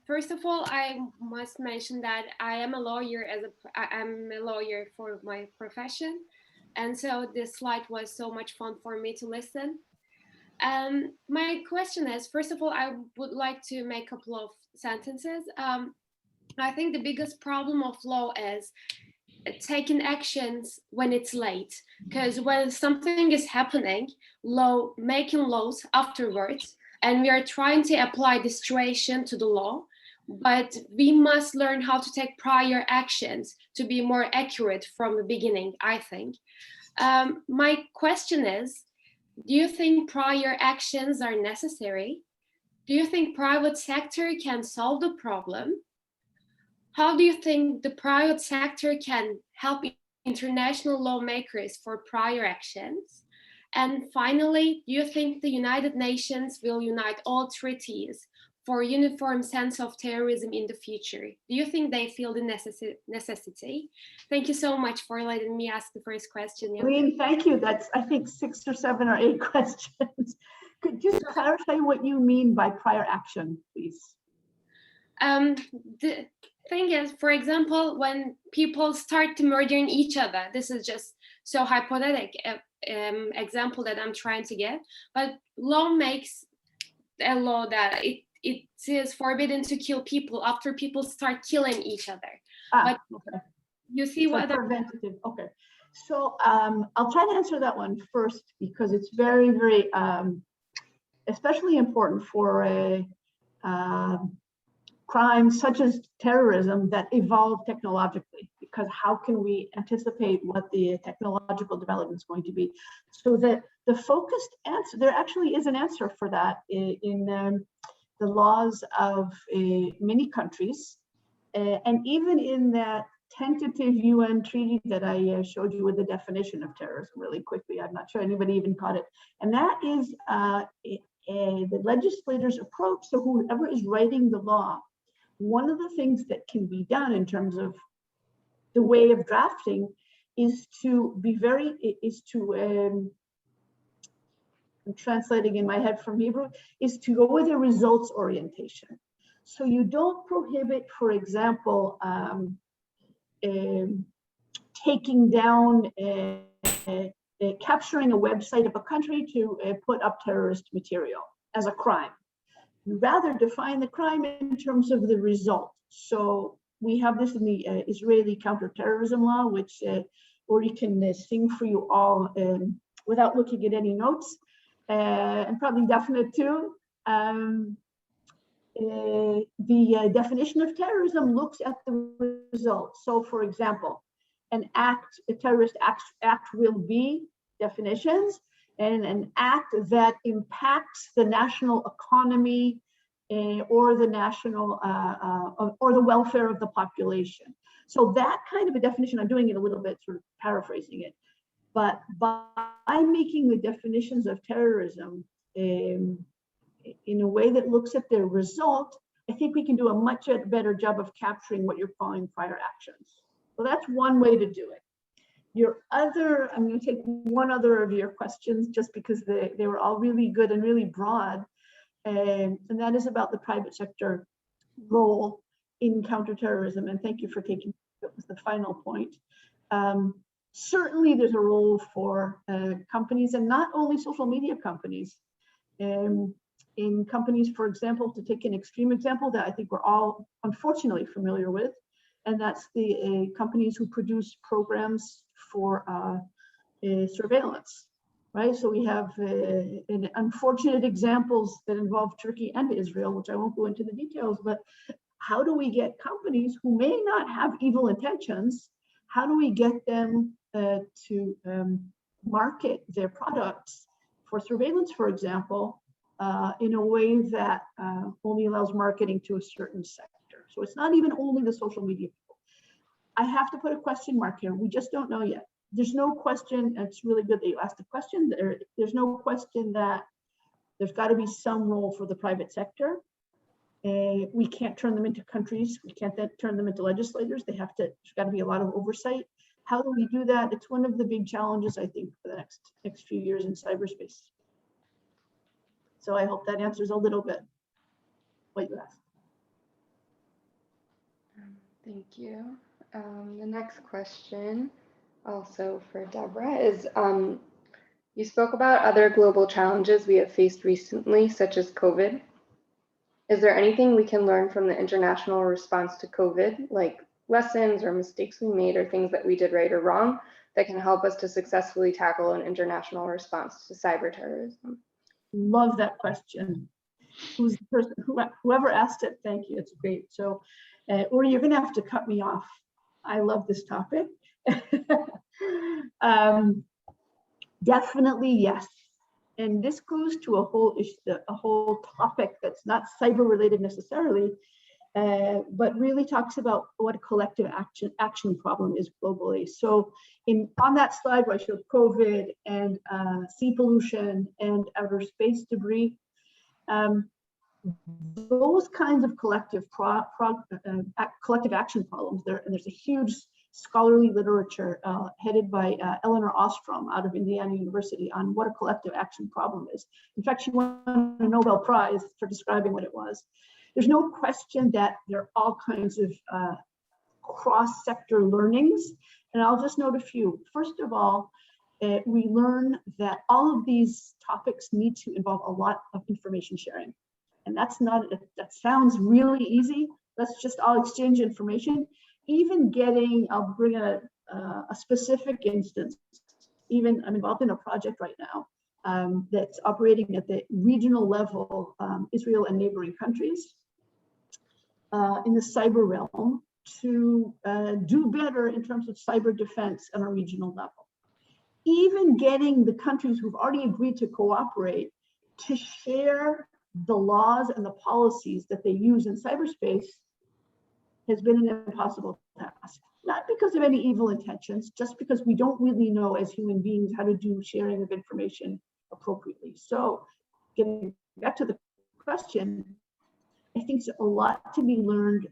First of all, I must mention that I am a lawyer I'm a lawyer for my profession, and so this slide was so much fun for me to listen. My question is, first of all, I would like to make a couple of sentences. I think the biggest problem of law is taking actions when it's late, because when something is happening, making laws afterwards, and we are trying to apply the situation to the law, but we must learn how to take prior actions to be more accurate from the beginning, I think. My question is, do you think prior actions are necessary? Do you think private sector can solve the problem? How do you think the private sector can help international lawmakers for prior actions? And finally, do you think the United Nations will unite all treaties for a uniform sense of terrorism in the future? Do you think they feel the necessity? Thank you so much for letting me ask the first question. Thank you. That's, I think, 6 or 7 or 8 questions. Could you clarify what you mean by prior action, please? The thing is, for example, when people start to murdering each other, this is just so hypothetical example that I'm trying to get, but law makes a law that it is forbidden to kill people after people start killing each other. But okay. You see so what preventative. Okay, so I'll try to answer that one first because it's very, very especially important for a crimes such as terrorism that evolve technologically, because how can we anticipate what the technological development is going to be? So that the focused answer, there actually is an answer for that in the laws of many countries, and even in that tentative UN treaty that I showed you with the definition of terrorism really quickly. I'm not sure anybody even caught it. And that is the legislator's approach. So whoever is writing the law, one of the things that can be done in terms of the way of drafting is to be I'm translating in my head from Hebrew, is to go with a results orientation. So you don't prohibit, for example, taking down, capturing a website of a country to put up terrorist material as a crime. You rather define the crime in terms of the result. So we have this in the Israeli counter-terrorism law, which Ori can sing for you all without looking at any notes, and probably definite too. The definition of terrorism looks at the results. So for example, a terrorist act will be definitions. and an act that impacts the national economy or the national or the welfare of the population. So that kind of a definition, I'm doing it a little bit, sort of paraphrasing it, but by making the definitions of terrorism in a way that looks at their result, I think we can do a much better job of capturing what you're calling prior actions. So that's one way to do it. Your other, I'm going to take one other of your questions just because they were all really good and really broad. And that is about the private sector role in counterterrorism. And thank you for taking that was the final point. Certainly there's a role for companies, and not only social media companies. In companies, for example, to take an extreme example that I think we're all unfortunately familiar with, and that's the companies who produce programs for surveillance, right? So we have unfortunate examples that involve Turkey and Israel, which I won't go into the details, but how do we get companies who may not have evil intentions, how do we get them to market their products for surveillance, for example, in a way that only allows marketing to a certain sector? So it's not even only the social media people. I have to put a question mark here. We just don't know yet. There's no question, and it's really good that you asked the question. There's no question that there's got to be some role for the private sector. We can't turn them into countries. We can't then turn them into legislators. There's got to be a lot of oversight. How do we do that? It's one of the big challenges, I think, for the next few years in cyberspace. So I hope that answers a little bit what you asked. Thank you. The next question, also for Deborah, is you spoke about other global challenges we have faced recently, such as COVID. Is there anything we can learn from the international response to COVID, like lessons or mistakes we made or things that we did right or wrong that can help us to successfully tackle an international response to cyber terrorism? Love that question. Who's the person, whoever asked it, thank you, it's great. So, Uri, you're gonna have to cut me off. I love this topic. Definitely yes. And this goes to a whole topic that's not cyber related necessarily, but really talks about what a collective action problem is globally. So on that slide where I showed COVID and sea pollution and outer space debris, those kinds of collective action problems, there's a huge scholarly literature headed by Eleanor Ostrom out of Indiana University on what a collective action problem is. In fact, she won a Nobel Prize for describing what it was. There's no question that there are all kinds of cross-sector learnings, and I'll just note a few. First of all, we learn that all of these topics need to involve a lot of information sharing. And that sounds really easy. Let's just all exchange information. Even getting, I'll bring a specific instance. Even I'm involved in a project right now that's operating at the regional level, Israel and neighboring countries in the cyber realm to do better in terms of cyber defense on a regional level. Even getting the countries who've already agreed to cooperate to share the laws and the policies that they use in cyberspace has been an impossible task. Not because of any evil intentions, just because we don't really know as human beings how to do sharing of information appropriately. So getting back to the question, I think there's a lot to be learned,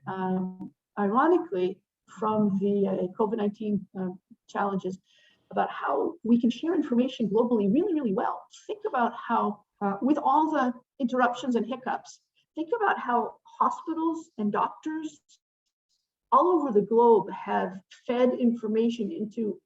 ironically, from the COVID-19 challenges about how we can share information globally really, really well. Think about how, with all the interruptions and hiccups, think about how hospitals and doctors all over the globe have fed information into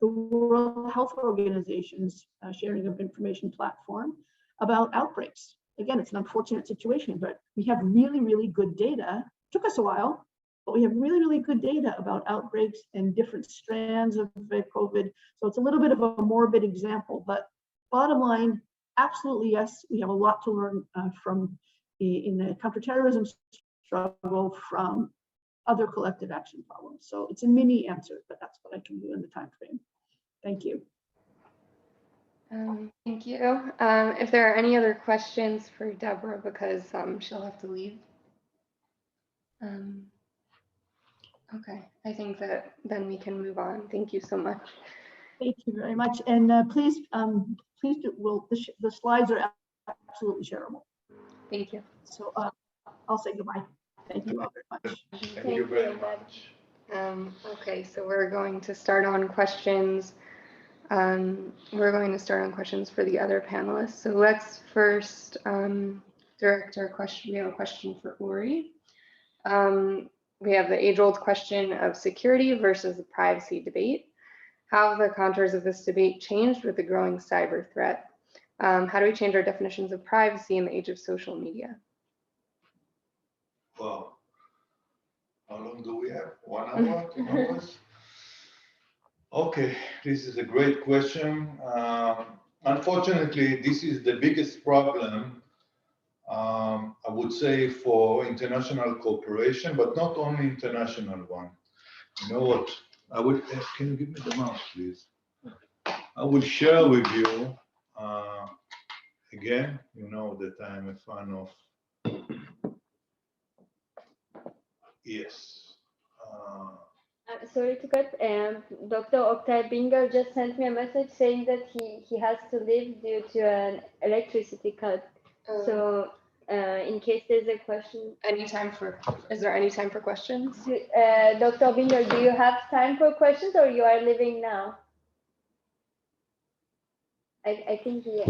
the World Health Organization's sharing of information platform about outbreaks. Again, it's an unfortunate situation, but we have really, really good data. Took us a while, but we have really, really good data about outbreaks and different strands of COVID. So it's a little bit of a morbid example, but bottom line, absolutely yes, we have a lot to learn in the counterterrorism struggle from other collective action problems. So it's a mini answer, but that's what I can do in the time frame. Thank you. Thank you. If there are any other questions for Deborah, because she'll have to leave. Okay, I think that then we can move on. Thank you so much. Thank you very much. And please do, the slides are absolutely shareable. Thank you. So I'll say goodbye. Thank you all very much. Thank you very much. Okay, so we're going to start on questions. We're going to start on questions for the other panelists. So let's first direct our question. We have a question for Uri. We have the age-old question of security versus the privacy debate. How have the contours of this debate changed with the growing cyber threat? How do we change our definitions of privacy in the age of social media? Wow. How long do we have? 1 hour, 2 hours? Okay, this is a great question. Unfortunately, this is the biggest problem, I would say, for international cooperation, but not only international one. You know what? Can you give me the mouse, please? I will share with you, again, you know that I'm a fan of, yes. Sorry to cut. Dr. Oktay Bingöl just sent me a message saying that he has to leave due to an electricity cut. So in case there's a question. Is there any time for questions? Dr. Bingöl, do you have time for questions or you are leaving now? I think he.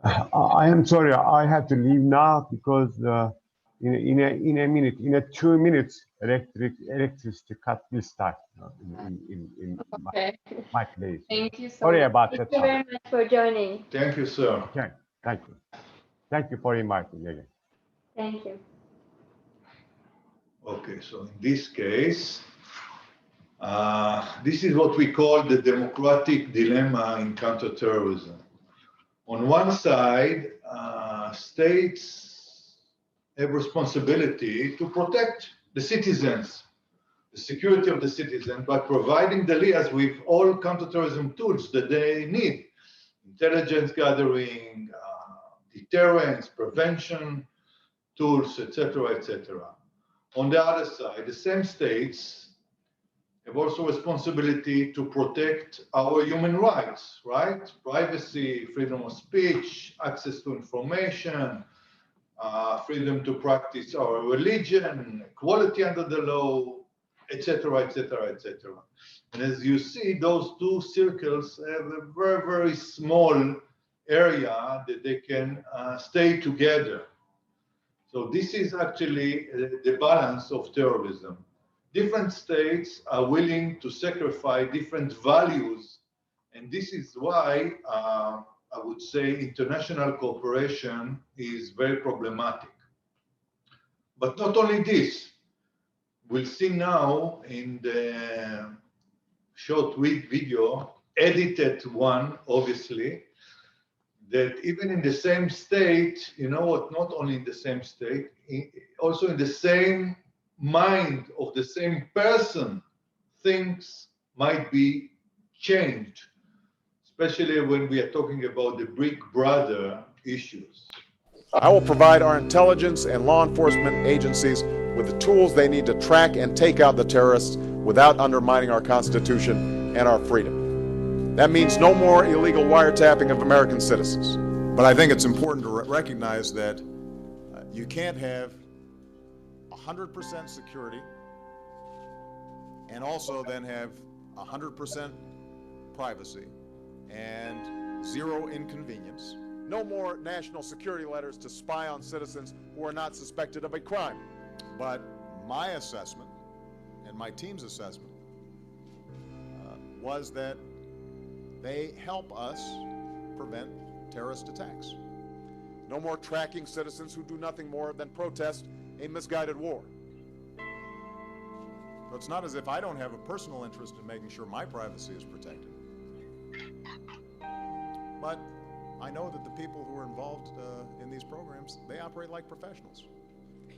I am sorry, I have to leave now because in a minute, in 2 minutes, electricity cut will start in Okay. my place. Thank you so Sorry much. about Thank that. you very much for joining. Thank you, sir. Okay, thank you. Thank you for inviting me again. Thank you. Okay, so in this case, this is what we call the democratic dilemma in counterterrorism. On one side, states have responsibility to protect the citizens, the security of the citizen, by providing the LIAs with all counterterrorism tools that they need: intelligence gathering, deterrence, prevention tools, etc., etc. On the other side, the same states have also responsibility to protect our human rights, right? Privacy, freedom of speech, access to information, freedom to practice our religion, equality under the law, etc., etc., etc. And as you see, those two circles have a very, very small area that they can stay together. So this is actually the balance of terrorism. Different states are willing to sacrifice different values, and this is why I would say international cooperation is very problematic. But not only this, we'll see now in the short video, edited one, obviously, that even in the same state, you know what, not only in the same state, also in the same mind of the same person, things might be changed, especially when we are talking about the Brig brother issues. I will provide our intelligence and law enforcement agencies with the tools they need to track and take out the terrorists without undermining our Constitution and our freedom. That means no more illegal wiretapping of American citizens. But I think it's important to recognize that you can't have 100% security and also then have 100% privacy and zero inconvenience. No more national security letters to spy on citizens who are not suspected of a crime. But my assessment and my team's assessment was that they help us prevent terrorist attacks. No more tracking citizens who do nothing more than protest a misguided war. So it's not as if I don't have a personal interest in making sure my privacy is protected. But I know that the people who are involved in these programs, they operate like professionals.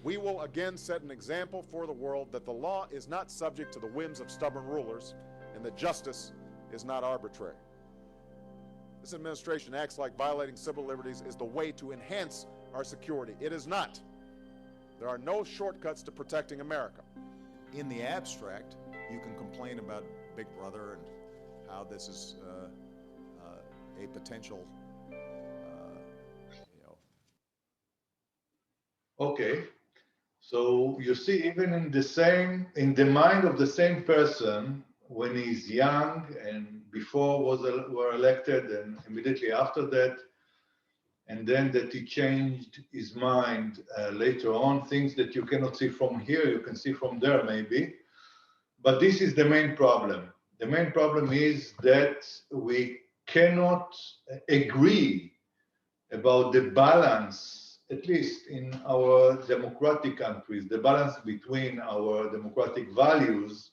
We will again set an example for the world that the law is not subject to the whims of stubborn rulers and that justice is not arbitrary. This administration acts like violating civil liberties is the way to enhance our security. It is not. There are no shortcuts to protecting America. In the abstract, you can complain about Big Brother and how this is a potential, Okay, so you see, even in the mind of the same person, when he's young and before were elected and immediately after that, and then that he changed his mind later on, things that you cannot see from here, you can see from there maybe. But this is the main problem. The main problem is that we cannot agree about the balance, at least in our democratic countries, the balance between our democratic values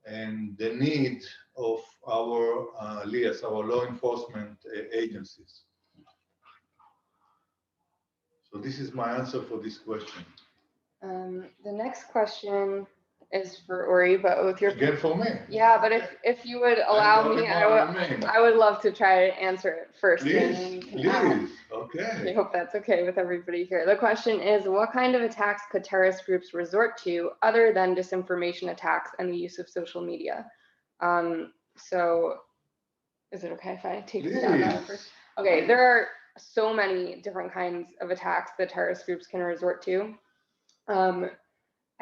and the need of our LIAS, our law enforcement agencies. So this is my answer for this question. The next question is for Ori, but with your Again for me. Yeah, but if you would allow me, I would love to try to answer it first. Please, please. Okay. I hope that's okay with everybody here. The question is, what kind of attacks could terrorist groups resort to other than disinformation attacks and the use of social media? So is it okay if I take a stab at it first? Okay, there are so many different kinds of attacks that terrorist groups can resort to.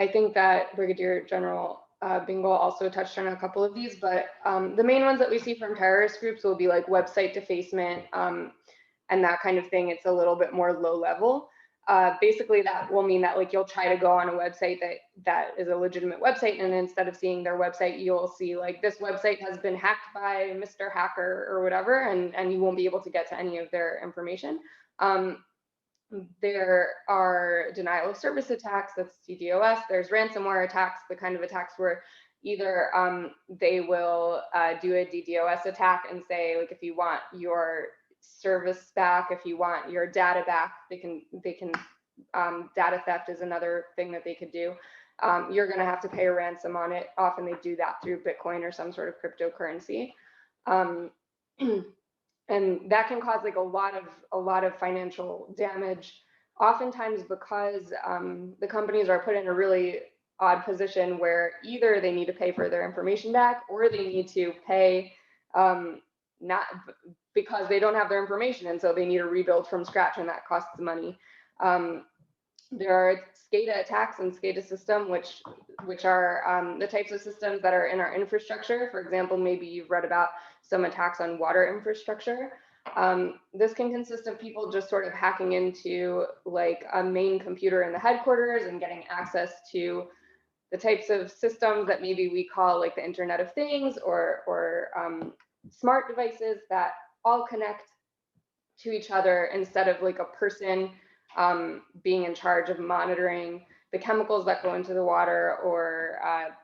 I think that Brigadier General Bingöl also touched on a couple of these, but the main ones that we see from terrorist groups will be like website defacement and that kind of thing. It's a little bit more low level. Basically, that will mean that like you'll try to go on a website that is a legitimate website, and instead of seeing their website, you'll see like this website has been hacked by Mr. Hacker or whatever, and you won't be able to get to any of their information. There are denial of service attacks, that's DDoS. There's ransomware attacks, the kind of attacks where either they will do a DDoS attack and say, like, if you want your service back, if you want your data back, they can data theft is another thing that they could do. You're going to have to pay a ransom on it. Often they do that through Bitcoin or some sort of cryptocurrency. And that can cause like a lot of financial damage, oftentimes because the companies are put in a really odd position where either they need to pay for their information back or they need to pay not because they don't have their information, and so they need to rebuild from scratch, and that costs money. There are Scada attacks and Scada system, which are the types of systems that are in our infrastructure. For example, maybe you've read about some attacks on water infrastructure. This can consist of people just sort of hacking into like a main computer in the headquarters and getting access to the types of systems that maybe we call like the Internet of Things or smart devices that all connect to each other instead of like a person being in charge of monitoring the chemicals that go into the water or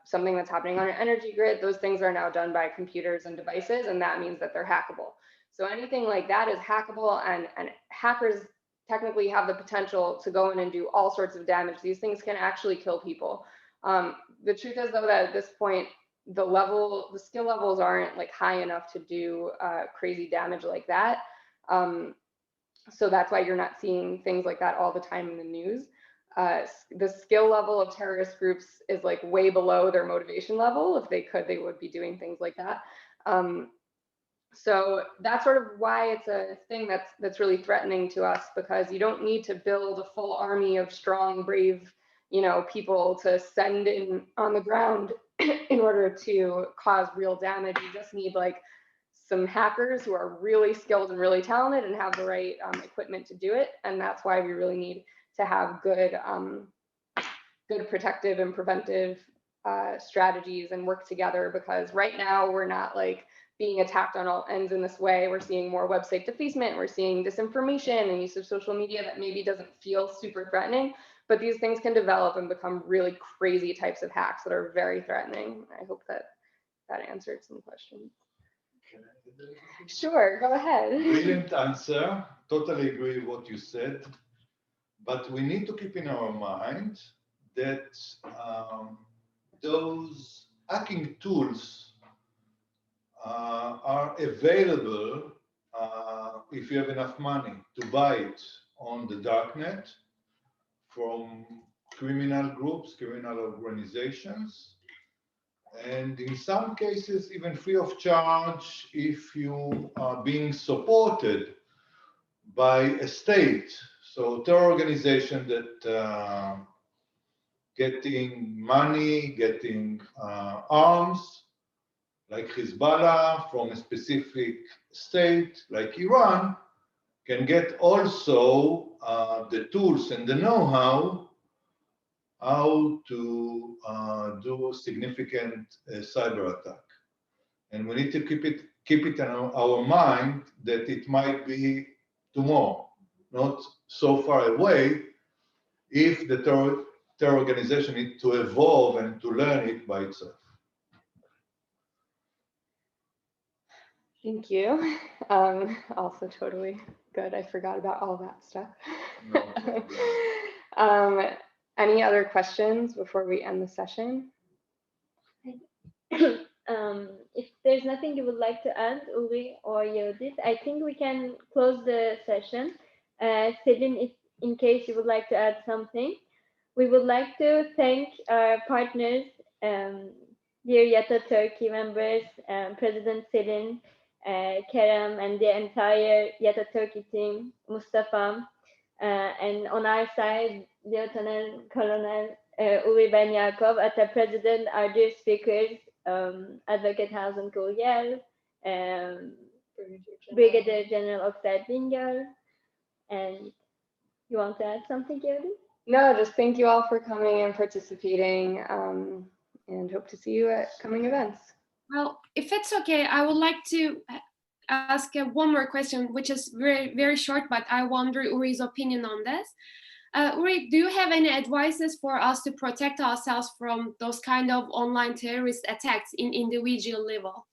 something that's happening on an energy grid. Those things are now done by computers and devices, and that means that they're hackable. So anything like that is hackable, and hackers technically have the potential to go in and do all sorts of damage. These things can actually kill people. The truth is though that at this point, the skill levels aren't like high enough to do crazy damage like that. So that's why you're not seeing things like that all the time in the news. The skill level of terrorist groups is like way below their motivation level. If they could, they would be doing things like that. So that's sort of why it's a thing that's really threatening to us, because you don't need to build a full army of strong, brave, people to send in on the ground in order to cause real damage. You just need like some hackers who are really skilled and really talented and have the right equipment to do it. And that's why we really need to have good protective and preventive strategies and work together, because right now we're not like being attacked on all ends in this way. We're seeing more website defacement, we're seeing disinformation and use of social media that maybe doesn't feel super threatening, but these things can develop and become really crazy types of hacks that are very threatening. I hope that answered some questions. Sure, go ahead. Brilliant answer. Totally agree with what you said. But we need to keep in our mind that those hacking tools are available if you have enough money, to buy it on the darknet from criminal groups, criminal organizations, and in some cases even free of charge if you are being supported by a state. So terror organization that getting money, getting arms, like Hezbollah from a specific state, like Iran, can get also the tools and the know-how how to do significant cyber attack. And we need to keep it in our mind that it might be tomorrow, not so far away, if the terror organization needs to evolve and to learn it by itself. Thank you. Also totally good. I forgot about all that stuff. No Any other questions before we end the session? If there's nothing you would like to add, Uri or Yehudit, I think we can close the session. Selin, if in case you would like to add something, we would like to thank our partners, dear YATA Turkey members, President Selin, Kerem, and the entire YATA Turkey team, Mustafa, and on our side, Lieutenant Colonel Uri Ben Yaakov, at the President, our dear speakers, Advocate Housen-Couriel, Brigadier General Oktay Bingöl, and you want to add something, Yehudit? No, just thank you all for coming and participating, and hope to see you at coming events. Well, if it's okay, I would like to ask one more question, which is very, very short, but I wonder Uri's opinion on this. Uri, do you have any advices for us to protect ourselves from those kind of online terrorist attacks in individual level?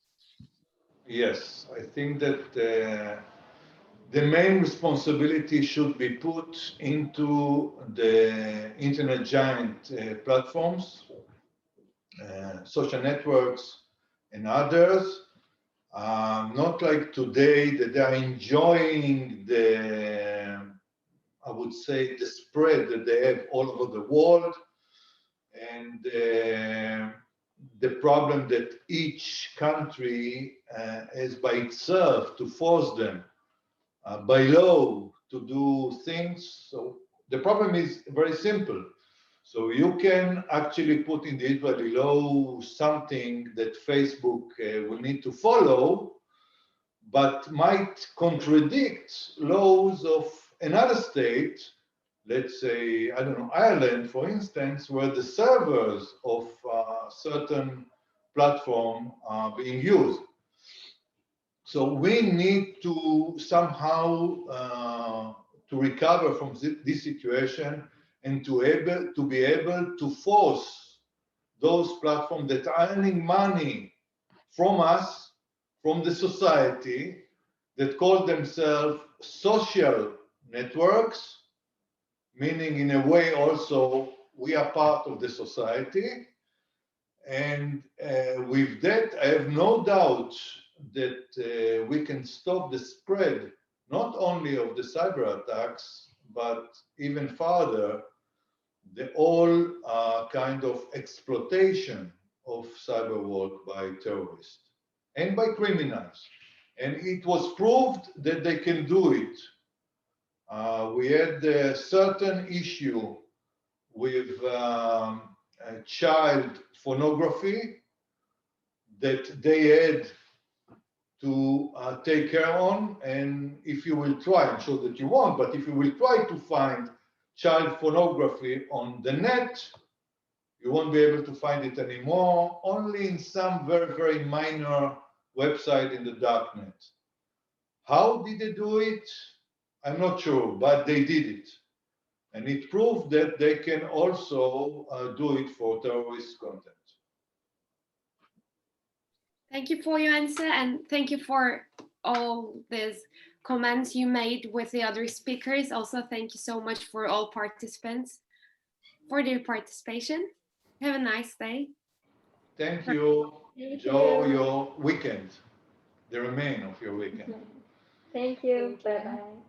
Yes, I think that the main responsibility should be put into the internet giant platforms, social networks, and others. Not like today that they are enjoying the, I would say, the spread that they have all over the world, and the problem that each country has by itself to force them by law to do things. So the problem is very simple. So you can actually put in the Israeli law something that Facebook will need to follow, but might contradict laws of another state, let's say, I don't know, Ireland, for instance, where the servers of certain platform are being used. So we need to somehow to recover from this situation and to be able to force those platforms that are earning money from us, from the society, that call themselves social networks, meaning in a way also we are part of the society. And with that, I have no doubt that we can stop the spread, not only of the cyber attacks, but even further, the whole kind of exploitation of cyber work by terrorists and by criminals. And it was proved that they can do it. We had a certain issue with child pornography that they had to take care on. And if you will try, I'm sure that you won't, but if you will try to find child pornography on the net, you won't be able to find it anymore, only in some very, very minor website in the darknet. How did they do it? I'm not sure, but they did it. And it proved that they can also do it for terrorist content. Thank you for your answer, and thank you for all these comments you made with the other speakers. Also, thank you so much for all participants for their participation. Have a nice day. Thank you. Enjoy your weekend, the remainder of your weekend. Thank you. Thank you. Bye-bye.